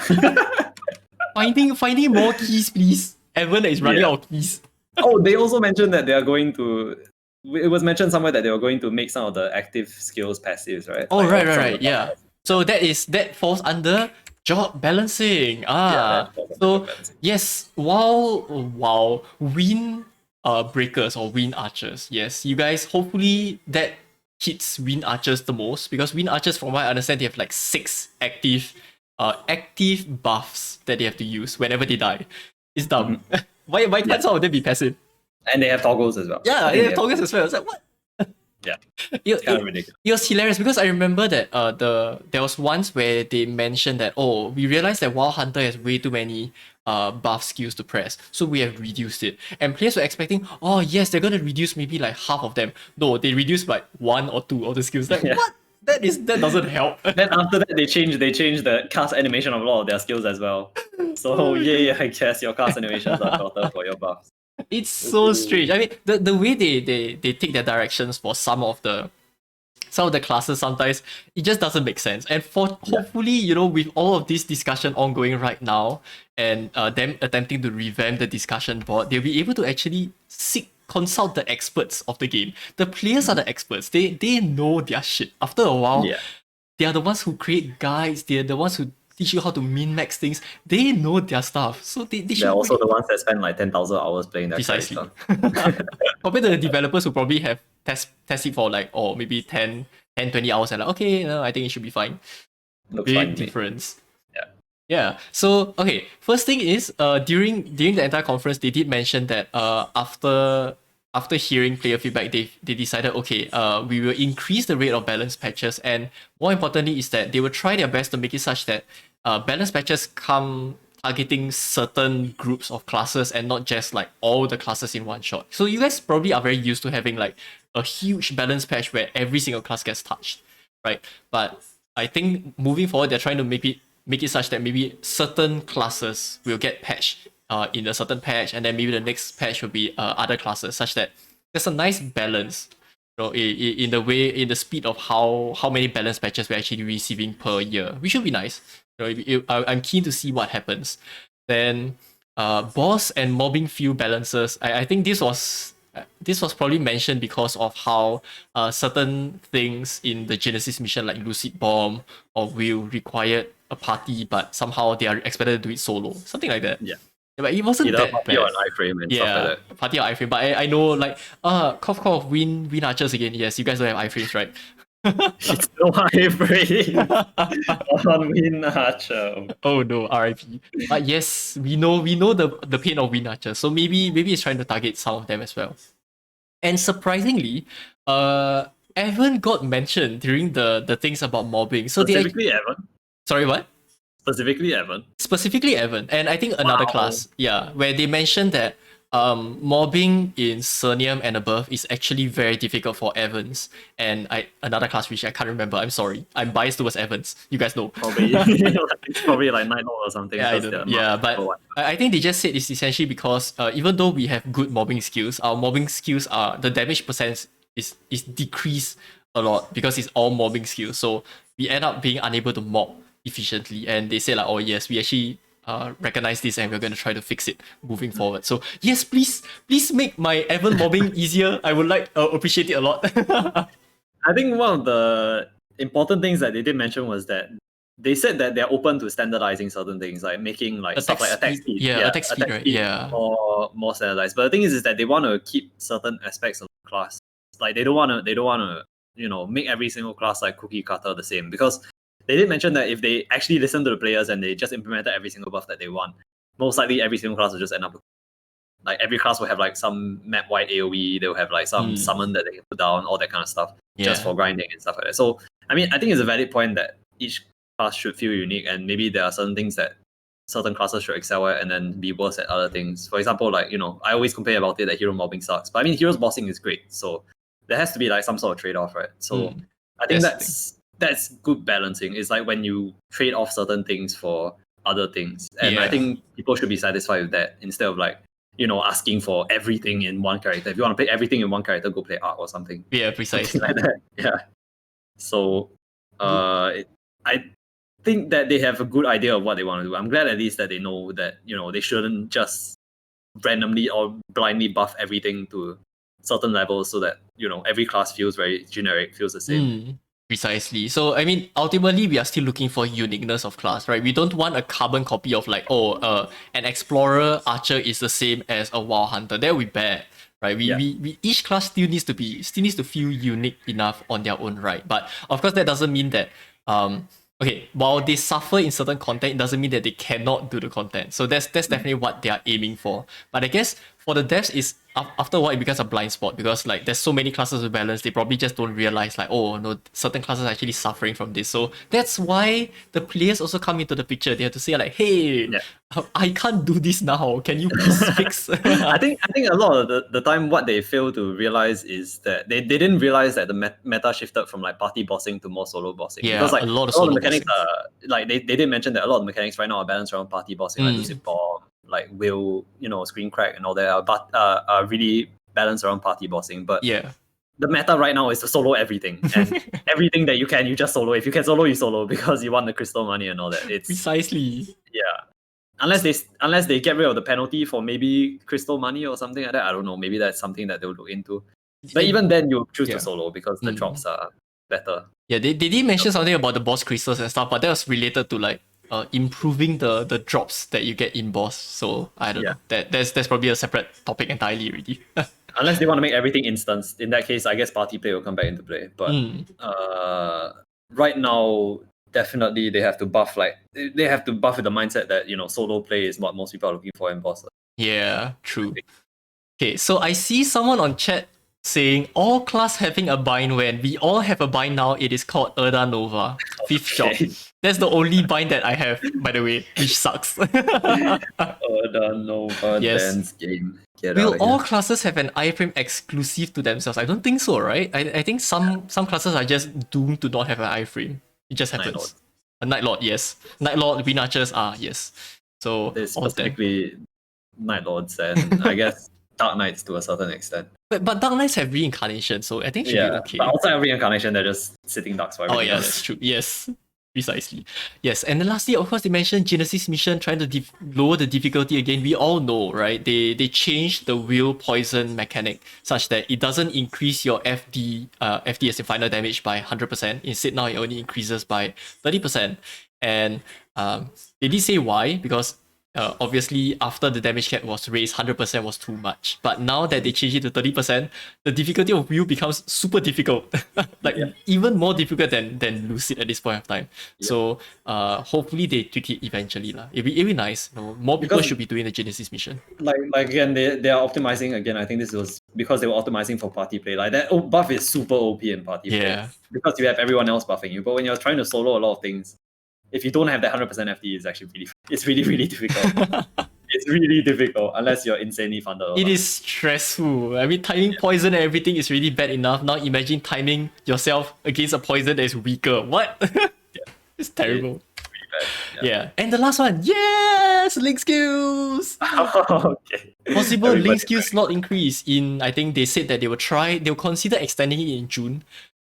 finding more keys, please. Evan is running out of keys. Oh, they also mentioned that they are going to. It was mentioned somewhere that they were going to make some of the active skills passives, right? Oh, like, right. Yeah. So that falls under job balancing. Yes, while win breakers or win archers, yes, you guys hopefully that hits win archers the most because win archers, from what I understand, they have like 6 active buffs that they have to use whenever they die. It's dumb. Why can't some of them be passive? And they have toggles as well. Yeah, they have toggles as well. I was like, what? Yeah, it's kind of ridiculous. It was hilarious because I remember that there was once where they mentioned that we realized that Wild Hunter has way too many buff skills to press, so we have reduced it. And players were expecting, oh yes, they're gonna reduce maybe like half of them. No, they reduced like 1 or 2 of the skills. Like what? That doesn't help. Then after that, they changed the cast animation of a lot of their skills as well. So yay, I guess your cast animations are shorter for your buffs. It's so strange. I mean, the way they take their directions for some of the classes, sometimes it just doesn't make sense. And hopefully, with all of this discussion ongoing right now and them attempting to revamp the discussion board, they'll be able to actually consult the experts of the game. The players are the experts. They know their shit. After a while, they are the ones who create guides. They're the ones who teach you how to min-max things. They know their stuff. So they're also the ones that spend like 10,000 hours playing that. Precisely. Compared to the developers who probably have test it for like, maybe 10, 20 hours and like, okay, no, I think it should be fine. Big difference. Yeah. So, okay, first thing is, during the entire conference, they did mention that after hearing player feedback, they decided, okay, we will increase the rate of balance patches, and more importantly is that they will try their best to make it such that balance patches come targeting certain groups of classes and not just like all the classes in one shot. So you guys probably are very used to having like a huge balance patch where every single class gets touched, right? But I think moving forward, they're trying to make it such that maybe certain classes will get patched in a certain patch, and then maybe the next patch will be other classes, such that there's a nice balance, in the speed of how many balance patches we're actually receiving per year, which should be nice. I'm keen to see what happens. Then boss and mobbing field balances. I think this was probably mentioned because of how certain things in the Genesis mission, like Lucid Bomb or Will, required a party, but somehow they are expected to do it solo. Something like that. Yeah. But it wasn't Either that party bad. or an iframe and stuff Yeah, like that. party or iframe. But I know like cough win archers again. Yes, you guys don't have iframes, right? It's no iframe on Win Archer. Oh no, RIP. But yes, we know the pain of win archers. So maybe it's trying to target some of them as well. And surprisingly, Evan got mentioned during the things about mobbing. So Specifically Evan. sorry, what? Specifically Evan. Specifically Evan, and I think another Wow. class, yeah, where they mentioned that mobbing in Cernium and above is actually very difficult for Evans, and another class which I can't remember. I'm sorry, I'm biased towards Evans. You guys know. Probably it's probably like Night Lord or something. Yeah, I because don't know. they're Yeah, not but number one. I think they just said it's essentially because even though we have good mobbing skills, our mobbing skills are the damage percent is decreased a lot because it's all mobbing skills. So we end up being unable to mob efficiently. And they say like, oh yes, we actually recognize this and we're going to try to fix it moving forward. So yes, please make my Evan mobbing easier. I would like appreciate it a lot. I think one of the important things that they did mention was that they said that they're open to standardizing certain things, like making like stuff like attack speed. Yeah, attack speed, right? Yeah. More standardized. But the thing is that they want to keep certain aspects of the class. Like they don't want to make every single class like cookie cutter the same, because they did mention that if they actually listen to the players and they just implemented every single buff that they want, most likely every single class will just end up like every class will have like some map wide AoE, they'll have like some summon that they can put down, all that kind of stuff, just for grinding and stuff like that. So I mean, I think it's a valid point that each class should feel unique, and maybe there are certain things that certain classes should excel at and then be worse at other things. For example, like, I always complain about it that hero mobbing sucks, but I mean, heroes bossing is great, so there has to be like some sort of trade-off, right? So I think that's good balancing. It's like when you trade off certain things for other things, and I think people should be satisfied with that instead of like asking for everything in one character. If you want to play everything in one character, go play Arc or something. Yeah, precisely. Like that. Yeah. So I think that they have a good idea of what they want to do. I'm glad at least that they know that they shouldn't just randomly or blindly buff everything to certain levels so that every class feels very generic, feels the same. Precisely. So I mean, ultimately, we are still looking for uniqueness of class, right? We don't want a carbon copy of like, an explorer archer is the same as a wild hunter. That would be bad, right? We each class still needs to feel unique enough on their own right. But of course, that doesn't mean that okay, while they suffer in certain content, it doesn't mean that they cannot do the content. So that's definitely what they are aiming for. But I guess for the devs, is after a while it becomes a blind spot, because like there's so many classes with balance, they probably just don't realize like, oh no, certain classes are actually suffering from this. So that's why the players also come into the picture. They have to say like, hey, I can't do this now. Can you please fix? I think a lot of the time what they fail to realize is that they didn't realize that the meta shifted from like party bossing to more solo bossing. Yeah, because like a lot of solo mechanics are like they did mention that a lot of the mechanics right now are balanced around party bossing, like Lucid Bomb, like Will, screen crack and all that are really balanced around party bossing. But the meta right now is to solo everything, and everything that you just solo. If you can solo, you solo, because you want the crystal money and all that. It's precisely. Yeah. Unless they get rid of the penalty for maybe crystal money or something like that. I don't know. Maybe that's something that they'll look into. But even then, you choose to solo because the drops are better. Yeah, they did mention something about the boss crystals and stuff, but that was related to like improving the drops that you get in boss. So I don't know. That's probably a separate topic entirely already. Unless they want to make everything instant. In that case, I guess party play will come back into play. But right now, definitely they have to buff with the mindset that solo play is what most people are looking for in bosses. Yeah, true. Okay, so I see someone on chat saying all class having a bind. When we all have a bind now, it is called Erda Nova. 5th job. That's the only bind that I have, by the way, which sucks. Erda Nova dance game. Will all classes have an iframe exclusive to themselves? I don't think so, right? I think some classes are just doomed to not have an iframe. It just happens. A Night Lord, yes. Night Lord, Win Archers, yes. So there's specifically Night Lords and I guess Dark Knights to a certain extent. But Dark Knights have reincarnation, so I think it should be okay. But outside of reincarnation, they're just sitting ducks for everything. Oh yeah, that's true. Yes. Precisely. Yes, and then lastly, of course, they mentioned Genesis Mission trying to lower the difficulty again. We all know, right? They changed the will poison mechanic such that it doesn't increase your FD as in final damage by 100%. Instead, now it only increases by 30%. And They did say why, because obviously after the damage cap was raised, 100% was too much. But now that they changed it to 30%, the difficulty of Wheel becomes super difficult. Like even more difficult than Lucid at this point of time. So hopefully they tweak it eventually. It'll be nice. You know, more people Because- should be doing the Genesis mission. Like again, they are optimizing again. I think this was because they were optimizing for party play. Like that buff is super OP in party play because you have everyone else buffing you. But when you're trying to solo a lot of things, if you don't have that 100% FD, it's actually really difficult. It's really difficult unless you're insanely funded. It is stressful. I mean, timing poison and everything is really bad enough. Now imagine timing yourself against a poison that is weaker. What? It's terrible. Yeah. And the last one, yes, link skills. Okay. Possible Everybody link skills slot increase in. I think they said that they'll consider extending it in June.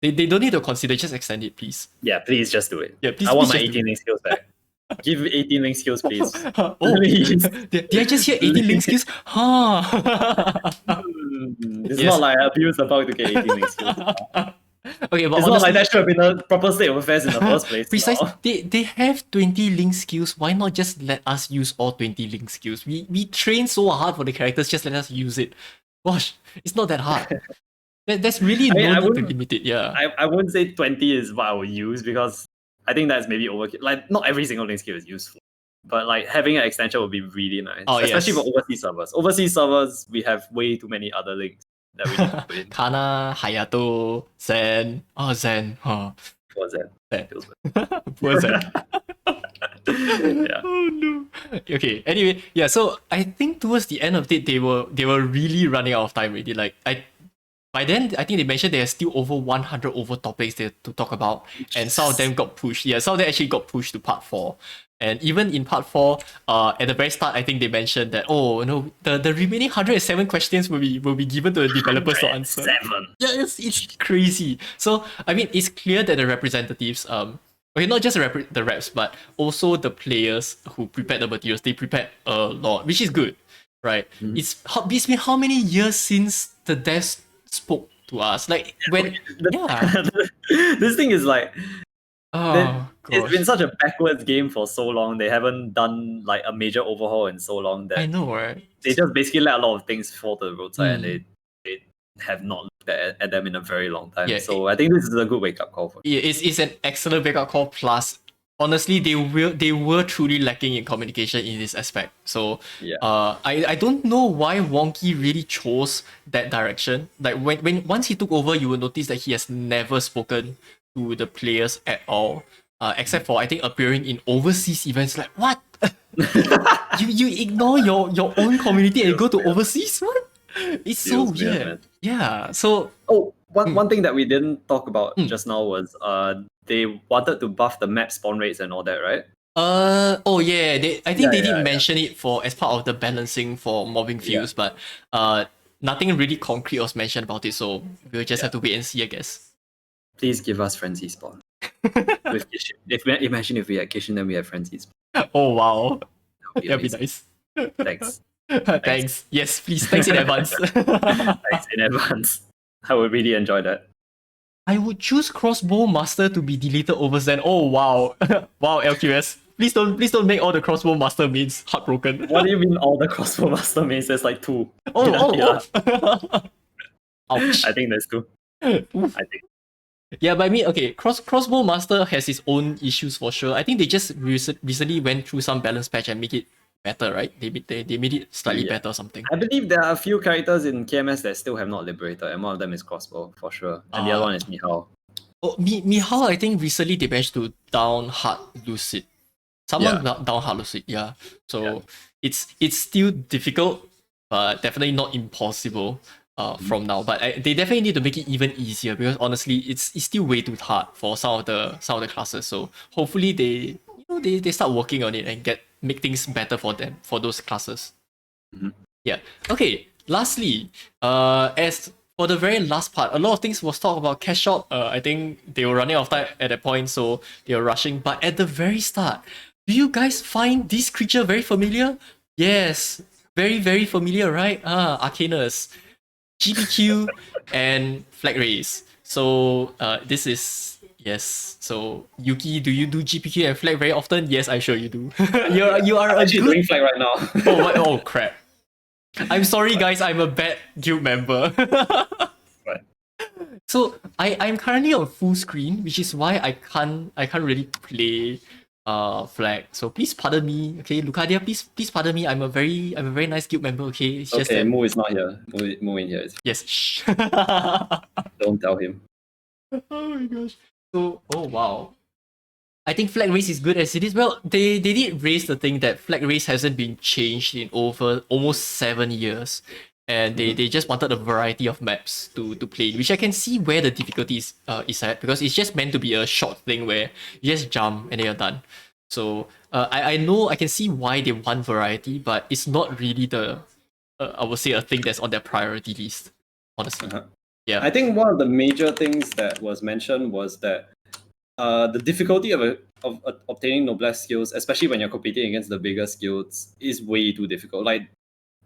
They don't need to consider, just extend it, please. Yeah, please just do it. Yeah, please. I want please my just do 18 link skills back. Give 18 link skills, please. Oh, Please. did I just hear 18 link skills? Huh. It's not like Abuse about to get 18 link skills. Okay, but It's not like that should have been a proper state of affairs in the first place. Precisely. They have 20 link skills. Why not just let us use all 20 link skills? We train so hard for the characters, just let us use it. Gosh, it's not that hard. There's really no need to limit it, yeah. I wouldn't say 20 is what I would use because I think that's maybe overkill. Like, not every single link skill is useful. But like having an extension would be really nice. Especially for overseas servers. Overseas servers, we have way too many other links that we need to put in. Kana, Hayato, Zen. Oh, Zen. Huh. Poor Zen. Poor Zen. Yeah. Oh no. Okay. Anyway, yeah. So I think towards the end of it, they were really running out of time already. Like by then, I think they mentioned there are still over 100 over topics there to talk about, and some of them got pushed. Yeah, some of them actually got pushed to part 4. And even in part 4, at the very start, I think they mentioned that the remaining 107 questions will be given to the developers to answer. 7. Yeah, it's crazy. So I mean, it's clear that the representatives, okay, not just the reps, but also the players who prepared the materials, they prepared a lot, which is good, right? It's been how many years since the devs spoke to us? Like when This thing is like gosh. it's been such a backwards game for so long. They haven't done like a major overhaul in so long that I know, right? They just basically let a lot of things fall to the roadside and they have not looked at them in a very long time. Yeah, so I think this is a good wake up call for them. It's an excellent wake up call. Plus, honestly, they were truly lacking in communication in this aspect. So I don't know why Wonky really chose that direction. Like when once he took over, you will notice that he has never spoken to the players at all, except for I think appearing in overseas events. Like what? you ignore your own community and go to overseas? What? It's so weird. Man. Yeah. So one thing that we didn't talk about just now was they wanted to buff the map spawn rates and all that, right? I think they did mention it for as part of the balancing for mobbing fields, but nothing really concrete was mentioned about it, so we'll just have to wait and see, I guess. Please give us frenzy spawn. With Kishin. Imagine if we had Kishin, then we have frenzy spawn. Oh wow. That'd be nice. Thanks. Thanks. Yes, please. Thanks in advance. Thanks in advance. I would really enjoy that. I would choose Crossbow Master to be deleted over Zen. Oh wow. Wow, LQS. Please don't make all the Crossbow Master mains heartbroken. What do you mean all the Crossbow Master mains? There's like 2. Ouch. I think there's 2. I think. Yeah, but I mean, okay, Crossbow Master has its own issues for sure. I think they just recently went through some balance patch and make it better, right? They made it slightly better or something. I believe there are a few characters in KMS that still have not liberated, and one of them is Crossbow, for sure. And the other one is Mihao. Oh, Mihao, I think recently they managed to down hard Lucid. Someone down hard Lucid, yeah. So it's still difficult, but definitely not impossible. From now, but they definitely need to make it even easier because honestly, it's still way too hard for some of the classes. So hopefully they start working on it and make things better for them for those classes. Yeah. Okay. Lastly, as for the very last part, a lot of things was talked about cash out. I think they were running out of time at that point, so they were rushing. But at the very start, do you guys find this creature very familiar? Yes, very very familiar, right? Arcanus. GPQ and Flag Race. So this is Yes. So Yuki, do you do GPQ and flag very often? Yes, I'm sure you do. you are I'm a actually good. doing flag right now. Oh what? Oh crap! I'm sorry, guys. I'm a bad guild member. Right. So I'm currently on full screen, which is why I can't really play flag. So please pardon me, okay, Lucadia, please pardon me. I'm a very nice guild member, okay. It's just Okay, that Moo is not here. Moo in here. yes. Shh. Don't tell him. Oh my gosh. So oh wow. I think flag race is good as it is. Well, they did raise the thing that flag race hasn't been changed in over almost 7 years. And they just wanted a variety of maps to play, which I can see where the difficulty is at, because it's just meant to be a short thing where you just jump and then you're done. So I know I can see why they want variety, but it's not really the I would say a thing that's on their priority list, honestly. Uh-huh. Yeah. I think one of the major things that was mentioned was that the difficulty of obtaining noblesse skills, especially when you're competing against the bigger skills, is way too difficult. Like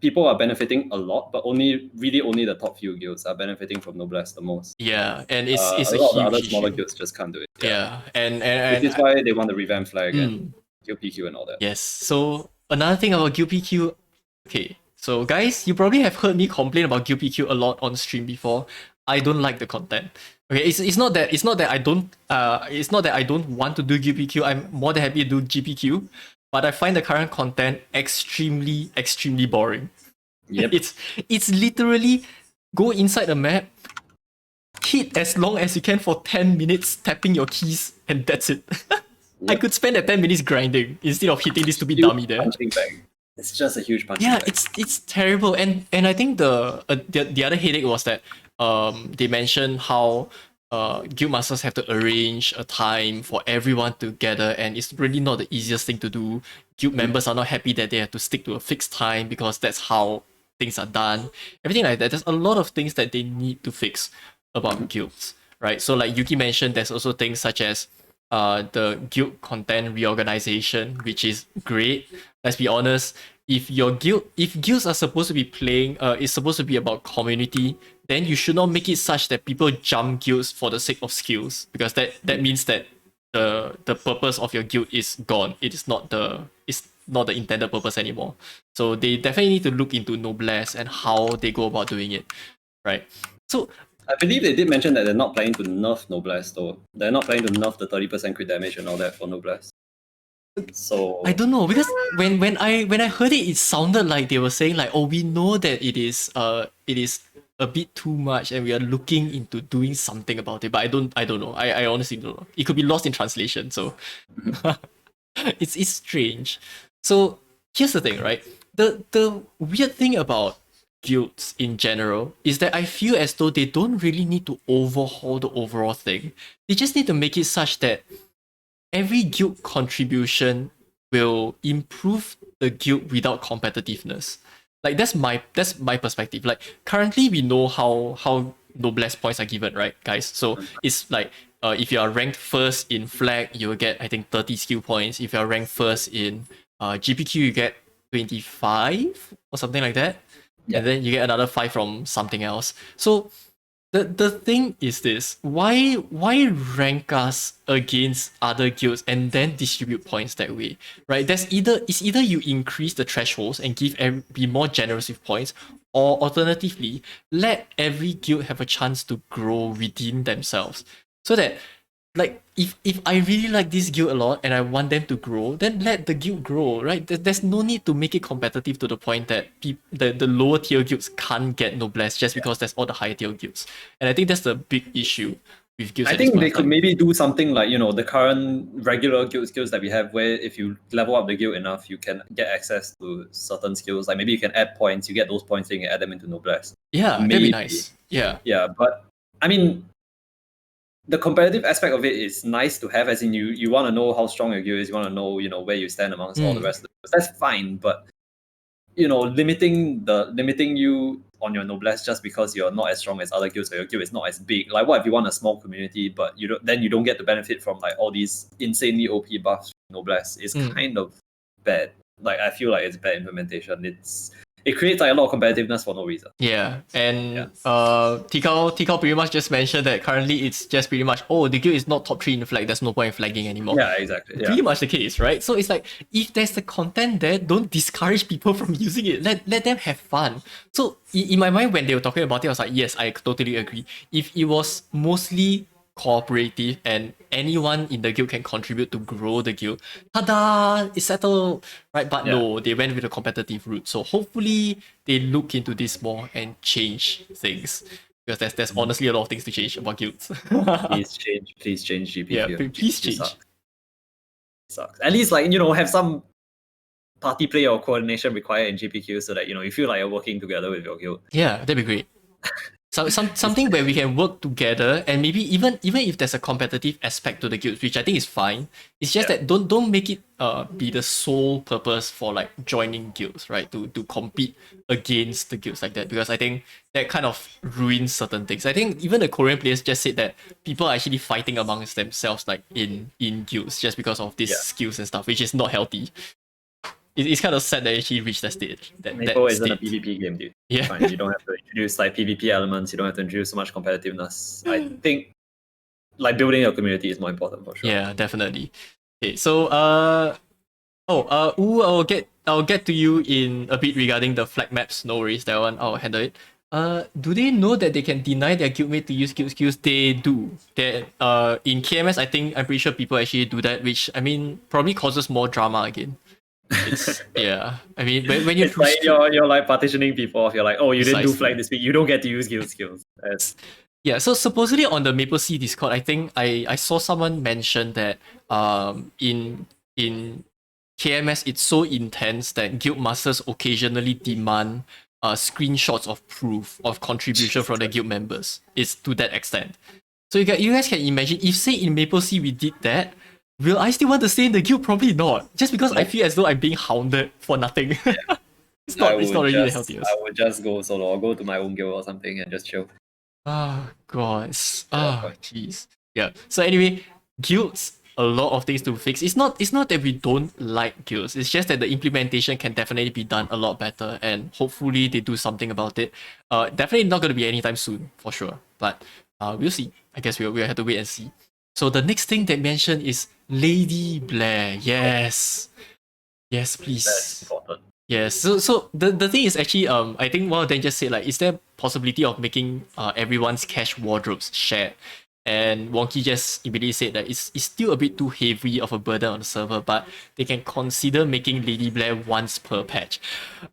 people are benefiting a lot, but only the top few guilds are benefiting from noblesse the most. Yeah, and it's A a lot of the other huge smaller issue. guilds just can't do it. Yeah, and Which is why they want the revamp flag and guild PQ and all that. yes. So another thing about Guild PQ, okay. So guys, you probably have heard me complain about Guild PQ a lot on stream before. I don't like the content. Okay, it's not that I don't want to do Guild PQ. I'm more than happy to do GPQ, but I find the current content extremely boring. Yep. It's literally go inside a map, hit as long as you can for 10 minutes, tapping your keys, and that's it. I could spend that 10 minutes grinding instead of hitting this stupid Huge dummy there. punching bag. It's just a huge punching Yeah, bag. it's terrible, and I think the other headache was that they mentioned how guild masters have to arrange a time for everyone to gather, and it's really not the easiest thing to do. Guild members are not happy that they have to stick to a fixed time because that's how things are done. Everything like that. There's a lot of things that they need to fix about guilds, right? So like Yuki mentioned, there's also things such as the guild content reorganization, which is great. Let's be honest, if guilds are supposed to be playing, it's supposed to be about community, then you should not make it such that people jump guilds for the sake of skills, because that means that the purpose of your guild is gone. It's not the intended purpose anymore. So they definitely need to look into noblesse and how they go about doing it, right? So I believe they did mention that they're not planning to nerf noblesse though. They're not planning to nerf the 30% crit damage and all that for noblesse. So I don't know, because when I heard it, it sounded like they were saying like, oh, we know that it is a bit too much and we are looking into doing something about it, but I don't know. I honestly don't know. It could be lost in translation, so it's strange. So here's the thing, right? The weird thing about guilds in general is that I feel as though they don't really need to overhaul the overall thing. They just need to make it such that every guild contribution will improve the guild without competitiveness. Like that's my perspective. Like currently we know how noblesse points are given, right, guys? So it's like if you are ranked first in flag, you will get I think 30 skill points. If you are ranked first in GPQ, you get 25 or something like that. Yeah. And then you get another 5 from something else. So the thing is this: why rank us against other guilds and then distribute points that way, right? It's either you increase the thresholds and be more generous with points, or alternatively let every guild have a chance to grow within themselves, so that like if I really like this guild a lot and I want them to grow, then let the guild grow, right? There's no need to make it competitive to the point that the lower tier guilds can't get noblesse just because there's all the higher tier guilds. And I think that's the big issue with guilds. I think they could maybe do something like, the current regular guild skills that we have, where if you level up the guild enough, you can get access to certain skills. Like maybe you can add points, you get those points, then you can add them into noblesse. Yeah, maybe. that'd be nice. Yeah. Yeah, but I mean, the competitive aspect of it is nice to have, as in you want to know how strong your guild is, you want to know, where you stand amongst all the rest of the guilds. That's fine, but limiting you on your noblesse just because you're not as strong as other guilds or your guild is not as big. Like what if you want a small community, but you don't get to benefit from like all these insanely OP buffs from noblesse? It's kind of bad. Like I feel like it's bad implementation. it creates like a lot of competitiveness for no reason. Yeah, and Yeah. Tikao pretty much just mentioned that currently it's just pretty much, oh, the guild is not top 3 in flag, there's no point in flagging anymore. Yeah, exactly. Yeah. Pretty much the case, right? So it's like, if there's the content there, don't discourage people from using it. Let them have fun. So in my mind, when they were talking about it, I was like, yes, I totally agree. If it was mostly cooperative and anyone in the guild can contribute to grow the guild, tada, it's settled, right? But no, they went with a competitive route. So hopefully they look into this more and change things, because there's honestly a lot of things to change about guilds. Please change GPQ. Yeah, please GPQ change. Sucks. At least have some party play or coordination required in GPQ so that you feel like you're working together with your guild. Yeah, that'd be great. So something where we can work together, and maybe even if there's a competitive aspect to the guilds, which I think is fine. It's just that don't make it be the sole purpose for like joining guilds, right? To compete against the guilds like that, because I think that kind of ruins certain things. I think even the Korean players just said that people are actually fighting amongst themselves like in guilds just because of these skills and stuff, which is not healthy. It's kind of sad that it actually reached that stage. Maple isn't a PvP game, dude. Yeah. Fine. You don't have to introduce like PvP elements. You don't have to introduce so much competitiveness. I think like building a community is more important for sure. Yeah, definitely. Okay, so I'll get to you in a bit regarding the flag maps. No worries, that one I'll handle it. Do they know that they can deny their guildmate to use guild skills? They do. In KMS, I'm pretty sure people actually do that, which I mean probably causes more drama again. Yeah, I mean when you it's like you're like partitioning people off. You're like, oh, you didn't do flag this week, you don't get to use guild skills. Yeah, so supposedly on the Maple Sea Discord, I think I saw someone mention that in KMS it's so intense that guild masters occasionally demand screenshots of proof of contribution from the guild members. It's to that extent. So you guys can imagine if say in Maple Sea we did that, will I still want to stay in the guild? Probably not. Just because I feel as though I'm being hounded for nothing. It's not really the healthiest. I would just go solo or go to my own guild or something and just chill. Oh god. Jeez. Yeah. So anyway, guilds, a lot of things to fix. It's not that we don't like guilds. It's just that the implementation can definitely be done a lot better, and hopefully they do something about it. Definitely not gonna be anytime soon, for sure. But we'll see. I guess we'll have to wait and see. So the next thing they mentioned is Lady Blair. Yes. Yes, please. That's important. Yes. So the thing is actually I think one of them just said like, is there possibility of making everyone's cash wardrobes shared? And Wonky just immediately said that it's still a bit too heavy of a burden on the server, but they can consider making Lady Blair once per patch.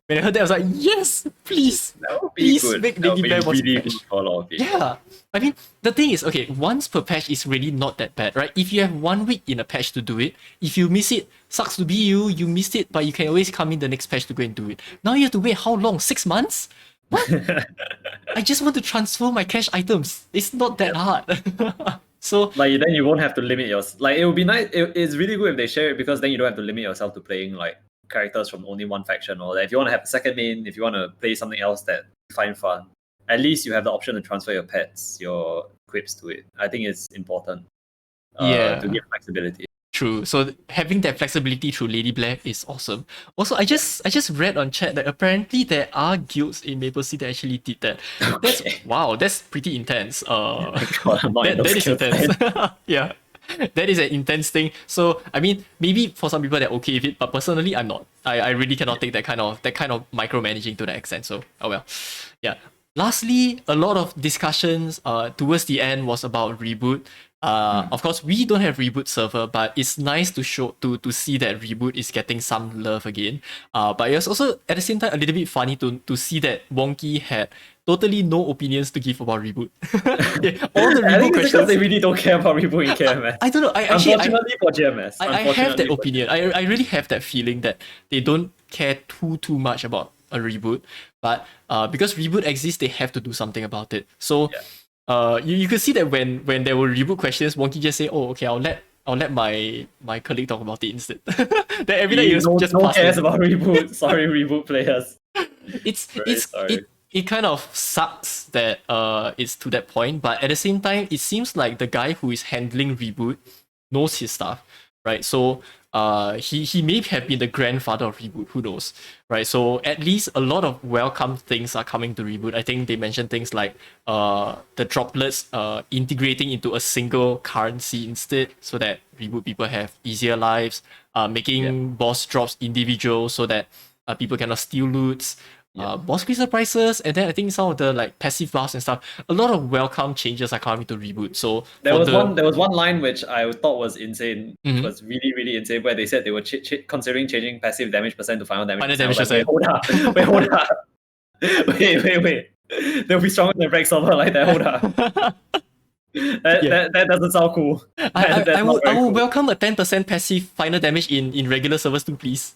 When I heard that, I was like, yes, please, please make Lady Blair once per patch. For a lot of people. Yeah, I mean, the thing is, okay, once per patch is really not that bad, right? If you have 1 week in a patch to do it, if you miss it, sucks to be you missed it, but you can always come in the next patch to go and do it. Now you have to wait how long? 6 months? What? I just want to transfer my cash items. It's not that hard. So like then you won't have to limit yourself. Like it would be nice. It's really good if they share it, because then you don't have to limit yourself to playing like characters from only one faction, or if you want to have a second main, if you want to play something else that you find fun, at least you have the option to transfer your pets, your equips to it. I think it's important. To give flexibility. True. So having that flexibility through Lady Blair is awesome. Also, I just read on chat that apparently there are guilds in Maple Sea that actually did that. Okay. That's pretty intense. God, that is intense. Yeah. That is an intense thing. So I mean, maybe for some people they're okay with it, but personally I'm not. I really cannot take that kind of micromanaging to that extent. So oh well. Yeah. Lastly, a lot of discussions towards the end was about reboot. Of course, we don't have reboot server, but it's nice to see that reboot is getting some love again. But it was also at the same time a little bit funny to see that Wonky had totally no opinions to give about reboot. Yeah, all the reboot questions, they really don't care about reboot in KMS. I don't know. Unfortunately for GMS, I have that opinion. I really have that feeling that they don't care too much about a reboot, but because reboot exists, they have to do something about it. So. Yeah. You could see that when there were reboot questions, Wonky just say, "Oh, okay, I'll let my colleague talk about it instead." Then every time no one cares about reboot. Sorry, reboot players. It kind of sucks that it's to that point, but at the same time, it seems like the guy who is handling reboot knows his stuff, right? So he may have been the grandfather of reboot, who knows, right? So at least a lot of welcome things are coming to reboot. I think they mentioned things like the droplets integrating into a single currency instead, so that reboot people have easier lives, making boss drops individual so that people cannot steal loots, boss crystal prices, and then I think some of the like passive buffs and stuff. A lot of welcome changes are coming to reboot. So there was one line which I thought was insane, which Mhm. was really, really insane, where they said they were considering changing passive damage percent to final damage Final percent. I was damage like, wait, hold up. Wait. They'll be stronger than Rex Server like that, hold up. That doesn't sound cool. That's I not would very cool. welcome a 10% passive final damage in regular servers too, please.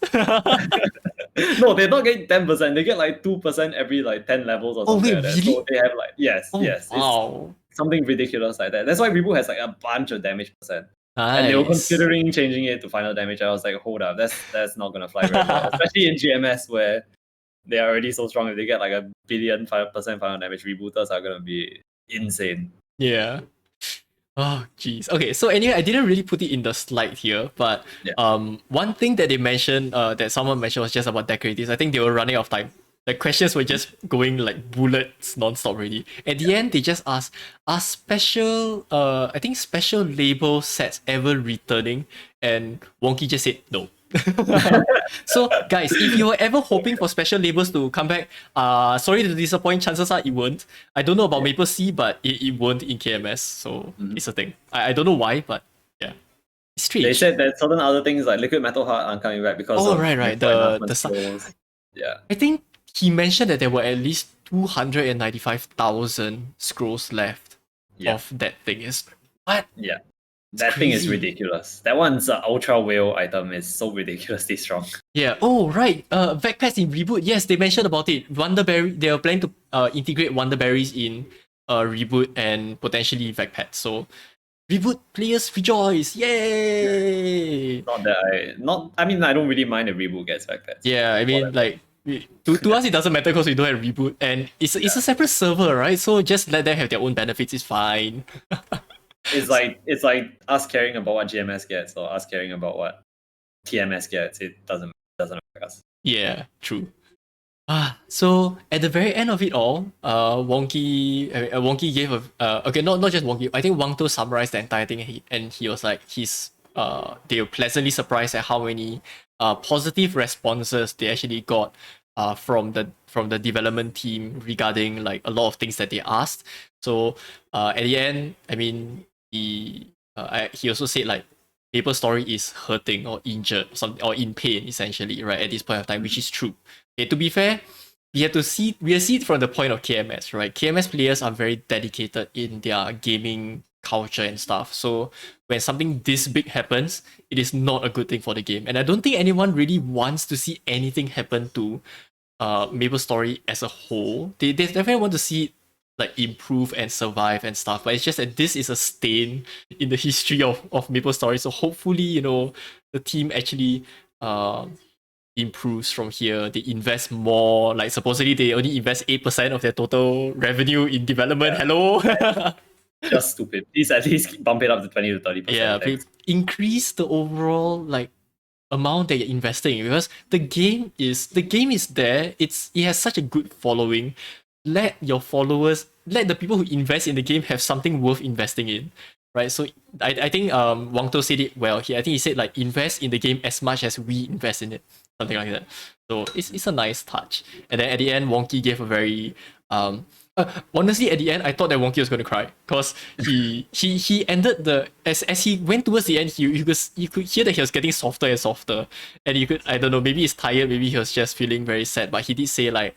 No, they're not getting 10%. They get like 2% every like 10 levels or Oh something wait, like that. really? So they have like yes. Wow. It's something ridiculous like that. That's why Reboot has like a bunch of damage percent. Nice. And they were considering changing it to final damage. I was like, hold up, that's not gonna fly very well. Especially in GMS where they are already so strong. If they get like a billion 5% final damage, rebooters are gonna be insane. Yeah. Oh, jeez. Okay, so anyway, I didn't really put it in the slide here, but one thing that they mentioned, that someone mentioned was just about decoratives. I think they were running out of time. The questions were just going like bullets non-stop already. At the end, they just asked, are special, I think special label sets ever returning? And Wonky just said no. So guys, if you were ever hoping for special labels to come back, sorry to disappoint, chances are it won't. I don't know about Maple C, but it won't in KMS, so it's a thing. I don't know why, but yeah. It's strange. They said that certain other things like Liquid Metal Heart aren't coming back because of right. The skills. Yeah. I think he mentioned that there were at least 295,000 scrolls left of that thing. Is what? Yeah. That thing is ridiculous. That one's an ultra whale item is so ridiculously strong. Yeah. Oh, right. Vecpets in Reboot. Yes, they mentioned about it. Wonderberry. They are planning to integrate Wonderberries in Reboot and potentially Vecpets. So, Reboot players rejoice! Yay! I mean, I don't really mind if Reboot gets Vecpets. Yeah, I mean, like to us it doesn't matter because we don't have Reboot, and it's a separate server, right? So just let them have their own benefits. It's fine. It's like us caring about what GMS gets or us caring about what TMS gets. It doesn't affect us. Yeah, true. So at the very end of it all, Wonky gave a okay, not just Wonky. I think Wang To summarized the entire thing, and he was like, they were pleasantly surprised at how many positive responses they actually got from the development team regarding like a lot of things that they asked. So at the end, I mean, he also said like Maple Story is hurting or injured or in pain essentially, right, at this point of time, which is true. Okay, to be fair, we see it from the point of KMS, right? KMS players are very dedicated in their gaming culture and stuff. So when something this big happens, it is not a good thing for the game. And I don't think anyone really wants to see anything happen to Maple Story as a whole. They definitely want to see it like improve and survive and stuff, but it's just that this is a stain in the history of Maple Story. So hopefully, the team actually improves from here. They invest more. Like supposedly they only invest 8% of their total revenue in development. Yeah. Hello. Just stupid. Please at least bump it up to 20 to 30%. Yeah, increase the overall like amount that you're investing, because the game is there. It has such a good following. Let your followers, let the people who invest in the game have something worth investing in, right? So I think Wang To said it well. I think he said like invest in the game as much as we invest in it, something like that. So it's a nice touch. And then at the end, Wonky gave a very honestly, at the end, I thought that Wonky was going to cry because he ended as he went towards the end, you could hear that he was getting softer and softer, and you could, I don't know, maybe he's tired, maybe he was just feeling very sad, but he did say like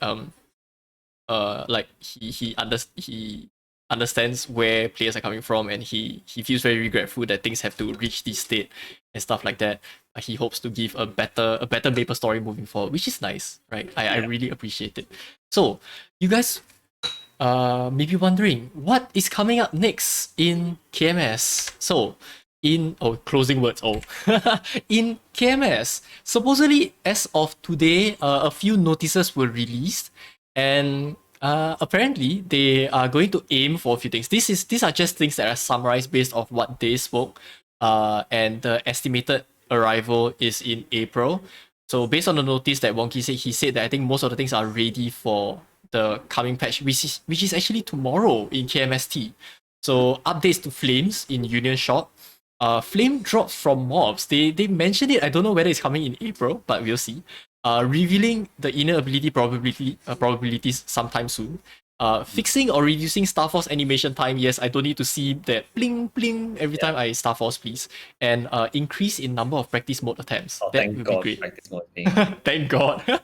he understands where players are coming from, and he feels very regretful that things have to reach this state and stuff like that. He hopes to give a better Maple Story moving forward, which is nice, right? I really appreciate it. So you guys may be wondering what is coming up next in KMS. So closing words. In KMS, supposedly as of today, a few notices were released, and apparently they are going to aim for a few things. These are just things that are summarized based off what they spoke, and the estimated arrival is in April. So based on the notice that Wonky said, he said that I think most of the things are ready for the coming patch, which is actually tomorrow in KMST. So updates to Flames in Union Shop. Flame drops from mobs. They mentioned it. I don't know whether it's coming in April, but we'll see. Revealing the inner ability probabilities sometime soon. Fixing or reducing Star Force animation time. Yes, I don't need to see that bling bling every time I Star Force, please. And increase in number of practice mode attempts. Oh, that thank would God, be great. practice mode thing. Thank God.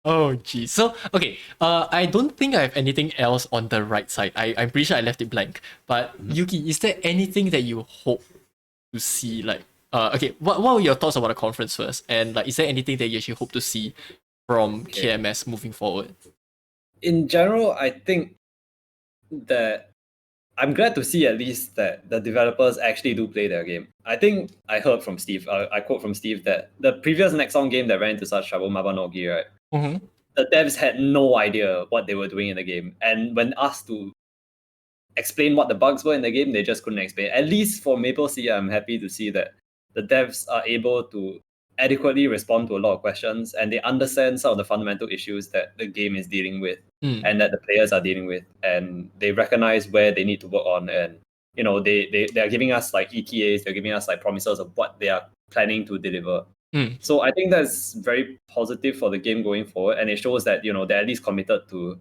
Oh, geez. So, okay, I don't think I have anything else on the right side. I'm pretty sure I left it blank. But, Yuki, is there anything that you hope to see? Like, okay, what were your thoughts about the conference first? And, like, is there anything that you actually hope to see from KMS moving forward? In general, I think that I'm glad to see at least that the developers actually do play their game. I think I heard from Steve, I quote from Steve that the previous Nexon game that ran into such trouble, Mabanogi, right? Mm-hmm. The devs had no idea what they were doing in the game. And when asked to explain what the bugs were in the game, they just couldn't explain. At least for Maple Sea, I'm happy to see that the devs are able to adequately respond to a lot of questions and they understand some of the fundamental issues that the game is dealing with and that the players are dealing with, and they recognize where they need to work on. And they are giving us like ETAs, they're giving us like promises of what they are planning to deliver. So I think that's very positive for the game going forward, and it shows that they're at least committed to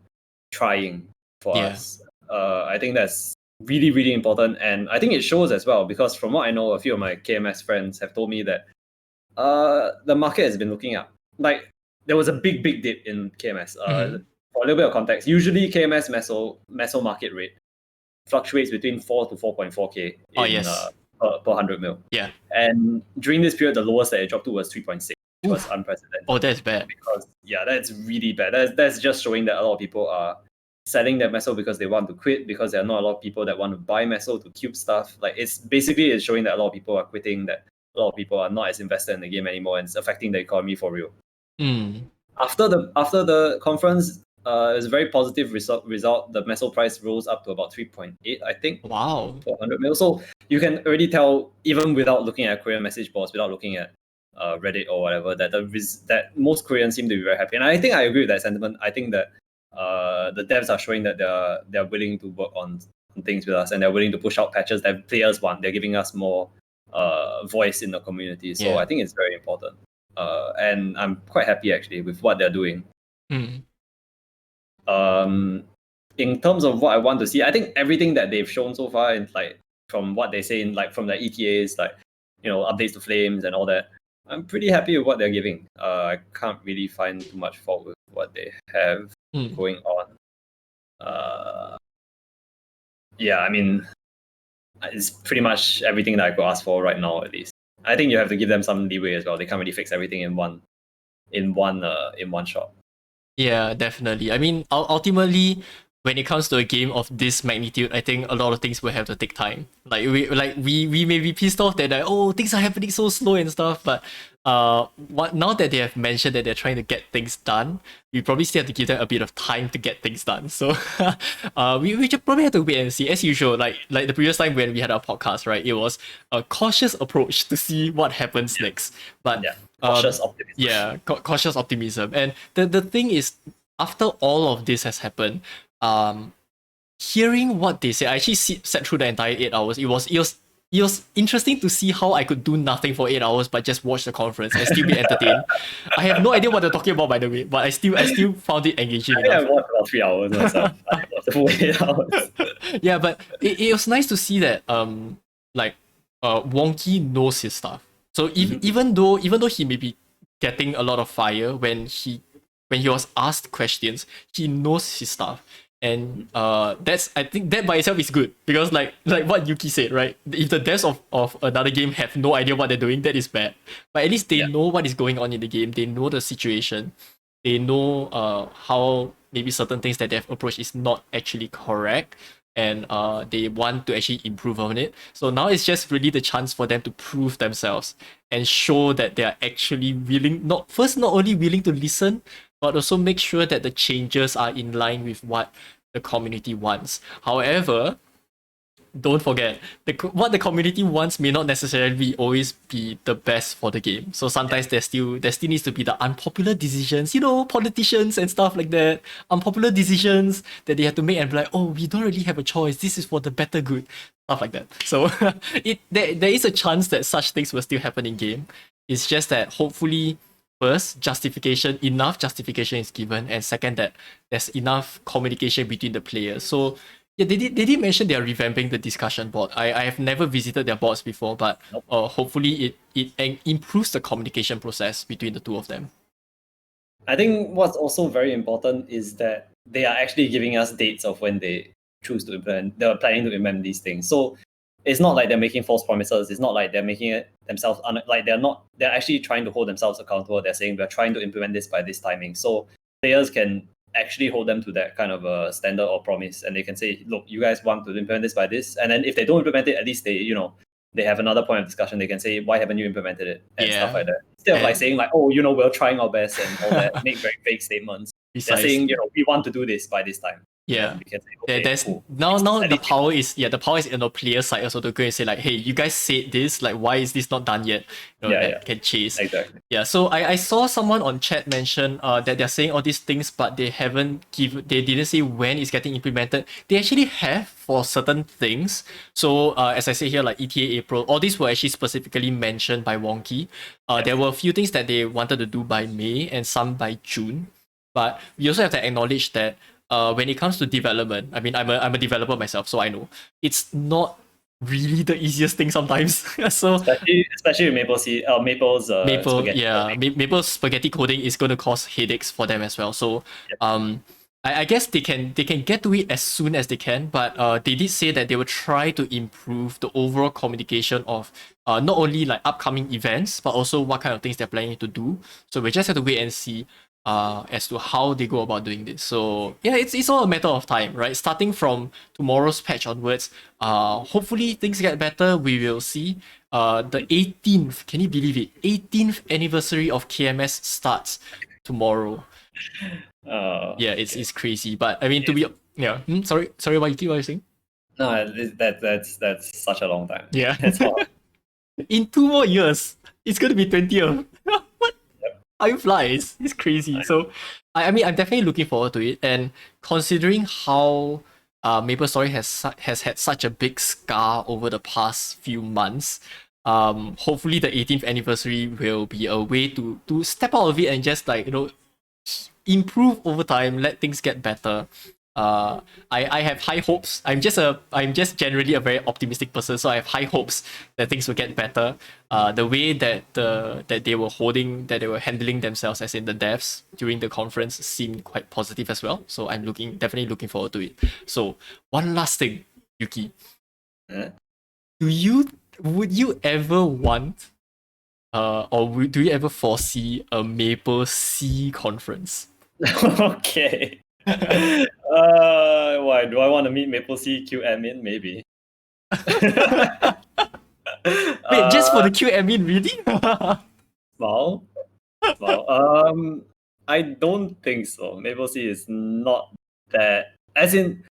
trying for us. I think that's really, really important, and I think it shows as well because from what I know, a few of my KMS friends have told me that the market has been looking up. Like there was a big dip in KMS. For a little bit of context, usually KMS meso market rate fluctuates between 4 to 4.4k per 100 mil. Yeah. And during this period, the lowest that it dropped to was 3.6. It was unprecedented. Oh, that's bad. Because that's really bad. That's just showing that a lot of people are selling their meso because they want to quit, because there are not a lot of people that want to buy meso to cube stuff. Like it's showing that a lot of people are quitting, that a lot of people are not as invested in the game anymore, and it's affecting the economy for real. After the conference, it was a very positive result. The meso price rose up to about 3.8, I think. Wow. For 100 mil. So you can already tell, even without looking at Korean message boards, without looking at Reddit or whatever, that most Koreans seem to be very happy. And I think I agree with that sentiment. I think that the devs are showing that they're willing to work on things with us, and they're willing to push out patches that players want. They're giving us more voice in the community. So I think it's very important. And I'm quite happy actually with what they're doing. In terms of what I want to see, I think everything that they've shown so far, and like from what they say in like from the ETAs, like updates to Flames and all that, I'm pretty happy with what they're giving. I can't really find too much fault with what they have going on. I mean, it's pretty much everything that I could ask for right now. At least I think you have to give them some leeway as well. They can't really fix everything in one shot. Yeah, definitely. I mean, ultimately, when it comes to a game of this magnitude, I think a lot of things will have to take time. Like we may be pissed off that things are happening so slow and stuff, but now that they have mentioned that they're trying to get things done, we probably still have to give them a bit of time to get things done. So we just probably have to wait and see. As usual, like the previous time when we had our podcast, right? It was a cautious approach to see what happens next. But cautious optimism. Yeah, cautious optimism. And the thing is, after all of this has happened, hearing what they say, I actually sat through the entire 8 hours. It was interesting to see how I could do nothing for 8 hours but just watch the conference and still be entertained. I have no idea what they're talking about, by the way, but I still found it engaging enough. I watched about 3 hours myself. I watched the full 8 hours. Yeah, but it was nice to see that Wonky knows his stuff. So even though he may be getting a lot of fire when he was asked questions, he knows his stuff. And I think that by itself is good, because like what Yuki said, right? If the devs of another game have no idea what they're doing, that is bad. But at least they know what is going on in the game. They know the situation. They know how maybe certain things that they've approached is not actually correct, and they want to actually improve on it. So now it's just really the chance for them to prove themselves and show that they are actually willing, not only willing to listen, but also make sure that the changes are in line with what the community wants. However, don't forget what the community wants may not necessarily always be the best for the game. So sometimes there still needs to be the unpopular decisions, politicians and stuff like that. Unpopular decisions that they have to make and be like, oh, we don't really have a choice. This is for the better good, stuff like that. So there is a chance that such things will still happen in game. It's just that hopefully first, enough justification is given, and second, that there's enough communication between the players. So yeah, they did mention they are revamping the discussion board. I have never visited their boards before, but hopefully it improves the communication process between the two of them. I think what's also very important is that they are actually giving us dates of when they choose to implement. They're planning to implement these things. So it's not like they're making false promises. It's not like they're making it themselves like they're not. They're actually trying to hold themselves accountable. They're saying we're trying to implement this by this timing. So players can actually hold them to that kind of a standard or promise, and they can say, look, you guys want to implement this by this, and then if they don't implement it, at least they have another point of discussion. They can say, why haven't you implemented it, and stuff like that, instead of like saying like, oh, we're trying our best and all that, make very vague statements. They're saying, we want to do this by this time. Yeah, we can say, okay, there's cool. now the power is on the player side also to go and say like, hey, you guys said this, like why is this not done yet? Can chase. Exactly. Yeah, so I saw someone on chat mention that they're saying all these things, but they didn't say when it's getting implemented. They actually have for certain things. So as I say here, like ETA April, all these were actually specifically mentioned by Wonky. There were a few things that they wanted to do by May and some by June. But we also have to acknowledge that when it comes to development, I mean, I'm a developer myself, so I know it's not really the easiest thing sometimes. So especially with Maple's Maple's spaghetti coding is going to cause headaches for them as well. So I guess they can get to it as soon as they can, but they did say that they will try to improve the overall communication of not only like upcoming events, but also what kind of things they're planning to do. So we just have to wait and see as to how they go about doing this. So yeah, it's all a matter of time, right? Starting from tomorrow's patch onwards, hopefully things get better. We will see. The 18th, can you believe it? 18th anniversary of KMS starts tomorrow. It's crazy. But I mean, sorry, what you saying? No, that's such a long time. Yeah, that's hard. In 2 more years, it's gonna be 20th. What? Time flies. It's crazy. So, I mean, I'm definitely looking forward to it. And considering how Maple Story has had such a big scar over the past few months, hopefully the 18th anniversary will be a way to step out of it and just like improve over time, let things get better. I have high hopes. I'm just generally a very optimistic person, so I have high hopes that things will get better. The way that they were handling themselves, as in the devs during the conference, seemed quite positive as well. So I'm definitely looking forward to it. So one last thing, Yuki, would you ever want, do you ever foresee a Maple C conference? Okay. Why do I want to meet Maple C Q admin? Maybe. Wait, just for the Q admin, really? Well, I don't think so. Maple C is not that. As in,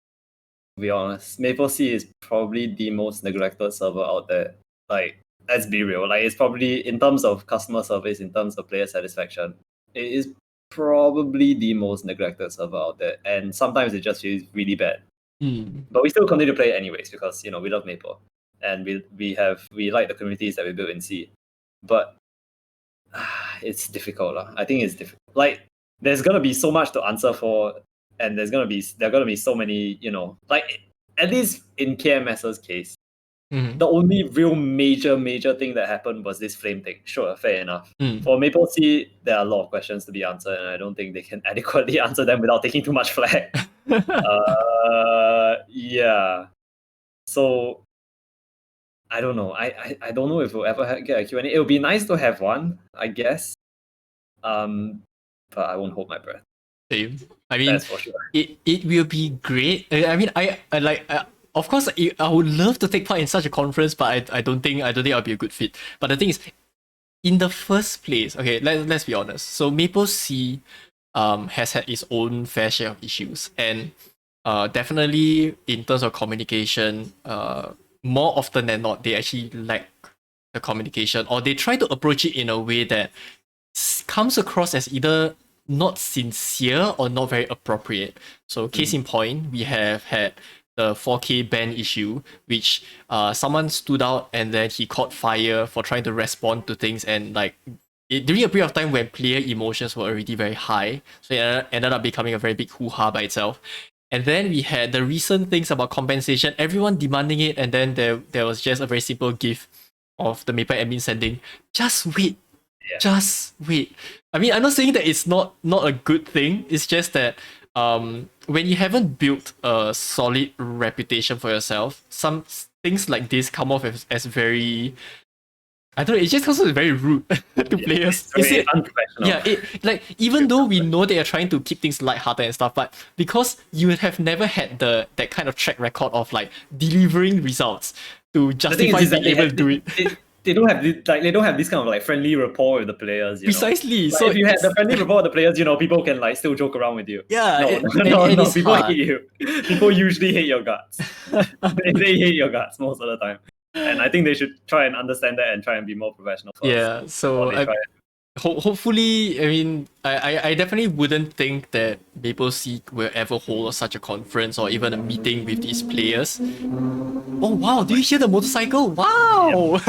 to be honest, Maple C is probably the most neglected server out there. Like, let's be real. Like, it's probably, in terms of customer service, in terms of player satisfaction, it is probably the most neglected server out there, and sometimes it just feels really bad. But we still continue to play it anyways because we love Maple, and we like the communities that we built in C. But it's difficult, I think it's difficult. Like, there's gonna be so much to answer for, and there are gonna be so many, like, at least in KMS's case. The only real major thing that happened was this flame thing. Sure, fair enough. For Maple C, there are a lot of questions to be answered, and I don't think they can adequately answer them without taking too much flack. Yeah. So I don't know. I don't know if we'll ever get a Q&A. It would be nice to have one, I guess. But I won't hold my breath. Same. I mean, that's for sure. It will be great. I mean, I of course, I would love to take part in such a conference, but I don't think I'll be a good fit. But the thing is, in the first place, okay, let's be honest. So Maple C has had its own fair share of issues, and definitely in terms of communication, more often than not, they actually lack the communication, or they try to approach it in a way that comes across as either not sincere or not very appropriate. So, case in point, we have had the 4K ban issue, which someone stood out and then he caught fire for trying to respond to things, and like during a period of time when player emotions were already very high, so it ended up becoming a very big hoo-ha by itself. And then we had the recent things about compensation, everyone demanding it, and then there was just a very simple GIF of the Maple admin sending, just wait, just wait. I mean, I'm not saying that it's not a good thing. It's just that when you haven't built a solid reputation for yourself, some things like this come off as very, I don't know, it just comes off as very rude to players. It's very unprofessional. Yeah, like even though we know they are trying to keep things lighthearted and stuff, but because you have never had that kind of track record of like delivering results to justify being able to do it. They don't have this kind of like friendly rapport with the players. Precisely. Like, so if you had the friendly rapport with the players, people can like still joke around with you. Yeah, no, people hate you. People usually hate your guts. they hate your guts most of the time. And I think they should try and understand that and try and be more professional first. Yeah, so hopefully, I mean, I definitely wouldn't think that Maple Seek will ever hold such a conference or even a meeting with these players. Oh wow, do you hear the motorcycle? Wow!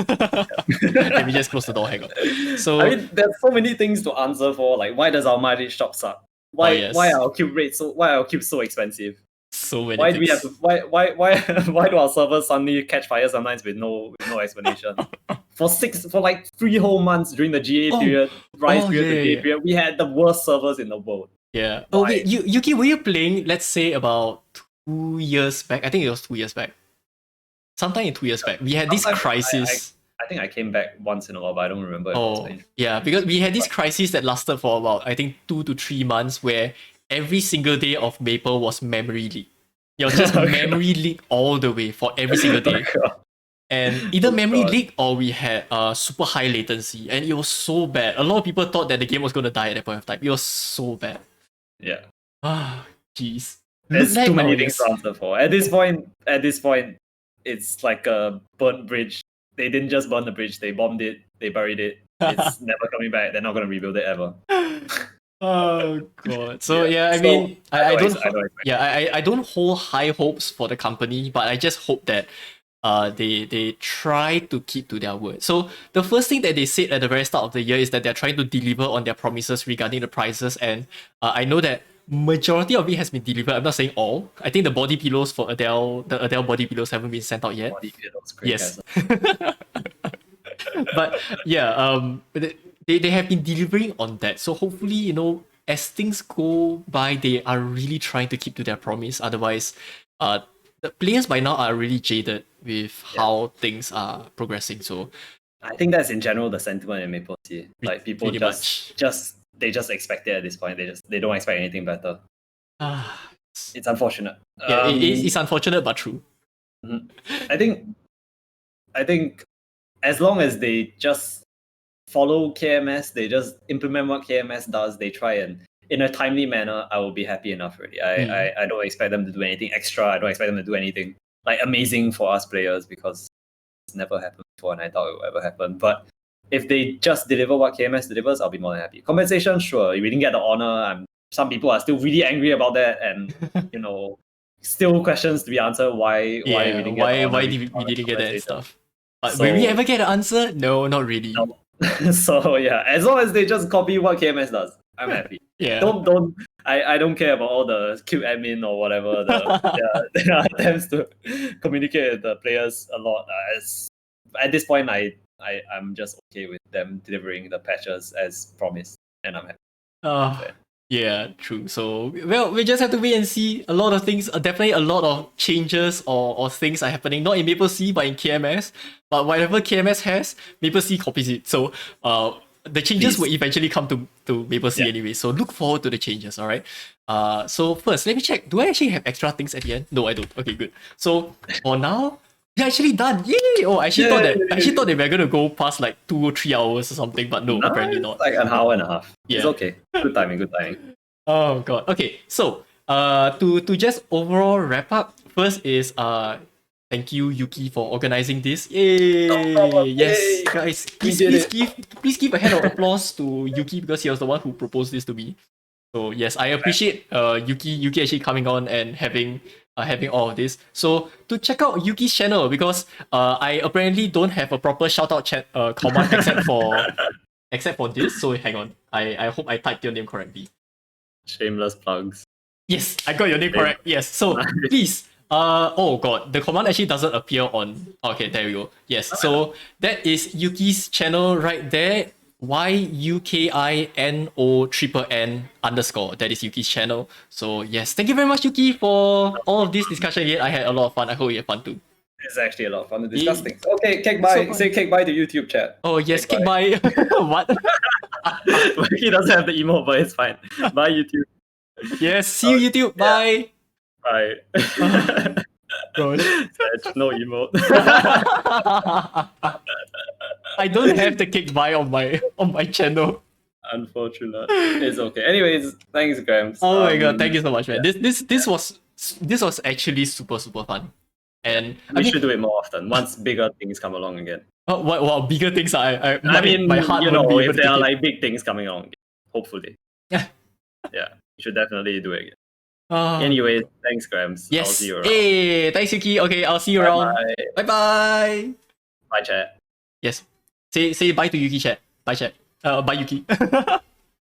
Let me just close the door, hang on. So, I mean, there's so many things to answer for, like why does our mileage shop suck? Why are our cube rates why are our cubes so expensive? So many why things. do we have to why do our servers suddenly catch fire sometimes with no explanation? for 3 whole months during the GA period, period to GA period, we had the worst servers in the world. Yeah. Oh wait, Yuki, were you playing, let's say about 2 years back? I think it was 2 years back. Sometime in 2 years back, we had this crisis. I think I came back once in a while, but I don't remember. Yeah, because we had this crisis that lasted for about, I think, 2 to 3 months, where every single day of Maple was memory leak. Just memory leak all the way for every single day. And either memory leak or we had super high latency, and it was so bad. A lot of people thought that the game was going to die at that point of time. It was so bad. Yeah. Ah, jeez. There's too many things to answer for. At this point, it's like a burnt bridge. They didn't just burn the bridge, they bombed it, they buried it. It's never coming back. They're not going to rebuild it ever. Oh god. So I mean, I don't hold high hopes for the company, but I just hope that they try to keep to their word. So the first thing that they said at the very start of the year is that they're trying to deliver on their promises regarding the prices, and I know that majority of it has been delivered. I'm not saying all. I think the body pillows for Adele, the Adele body pillows haven't been sent out yet. Body pillows, great. Yes. But yeah, they have been delivering on that. So hopefully, as things go by, they are really trying to keep to their promise. Otherwise, the players by now are really jaded with how things are progressing. So I think that's in general the sentiment in Maple Sea. Like people just expect it at this point. They don't expect anything better. It's unfortunate. Yeah, it's unfortunate but true. I think as long as they just follow KMS, they just implement what KMS does, they try and in a timely manner, I will be happy enough already. I don't expect them to do anything extra. I don't expect them to do anything like amazing for us players, because it's never happened before and I doubt it will ever happen. But if they just deliver what KMS delivers, I'll be more than happy. Compensation, sure. We didn't get the honor. Some people are still really angry about that, and still questions to be answered. Why we didn't get the honor, why we didn't get that and stuff. But will we ever get an answer? No, not really. No. So yeah, as long as they just copy what KMS does, I'm happy. Yeah. I don't care about all the cube admin or whatever. Their attempts to communicate with the players a lot. At this point, I'm just okay with them delivering the patches as promised, and I'm happy. Yeah, true. So, well, we just have to wait and see. A lot of things, definitely a lot of changes or things are happening, not in Maple Sea, but in KMS. But whatever KMS has, Maple Sea copies it. So, the changes will eventually come to Maple Sea anyway. So, look forward to the changes, all right? So, first, let me check. Do I actually have extra things at the end? No, I don't. Okay, good. So, for now, we're actually done. Yay! Oh, I actually thought they were going to go past like 2 or 3 hours or something, but no, apparently not. Like an hour and a half. Yeah. It's okay. Good timing. Oh god. Okay, so To just overall wrap up, first is thank you Yuki for organizing this. Yay! problem. Yes, Yay! guys, We please did please it. give a hand of applause to Yuki because he was the one who proposed this to me. So yes, I appreciate Yuki actually coming on and having all of this. So to check out Yuki's channel because I apparently don't have a proper shout out command except for this. So hang on, I hope I typed your name correctly. Shameless plugs. Yes, I got your name correct. Yes, so please. Oh god, the command actually doesn't appear on. Okay, there we go. Yes, so that is Yuki's channel right there. YUKINO_N_. That is Yuki's channel. So yes, thank you very much, Yuki, for all of this discussion. Yet I had a lot of fun. I hope you had fun too. It's actually a lot of fun to discuss Yeah. things. Okay, cake It's so bye. fun. Say cake bye to YouTube chat. Oh yes, kick bye. What? He doesn't have the emote, but it's fine. Bye YouTube. Yes, see you YouTube. Bye. Bye. Gosh. No emote. I don't have the kick bye on my channel. Unfortunate. It's okay. Anyways, thanks, Grams. Oh my god, thank you so much, man. This was actually super fun. And we should do it more often once bigger things come along again. what bigger things I mean, my heart you won't know, be able if to there are take it. like big things coming along, hopefully. Yeah. Yeah, we should definitely do it again. Ah. Anyways, thanks, Grams. Yes. I'll see you around. Hey, thanks Yuki. Okay, I'll see you around. Bye. Bye. Bye, chat. Yes. Say bye to Yuki chat. Bye chat. Bye Yuki.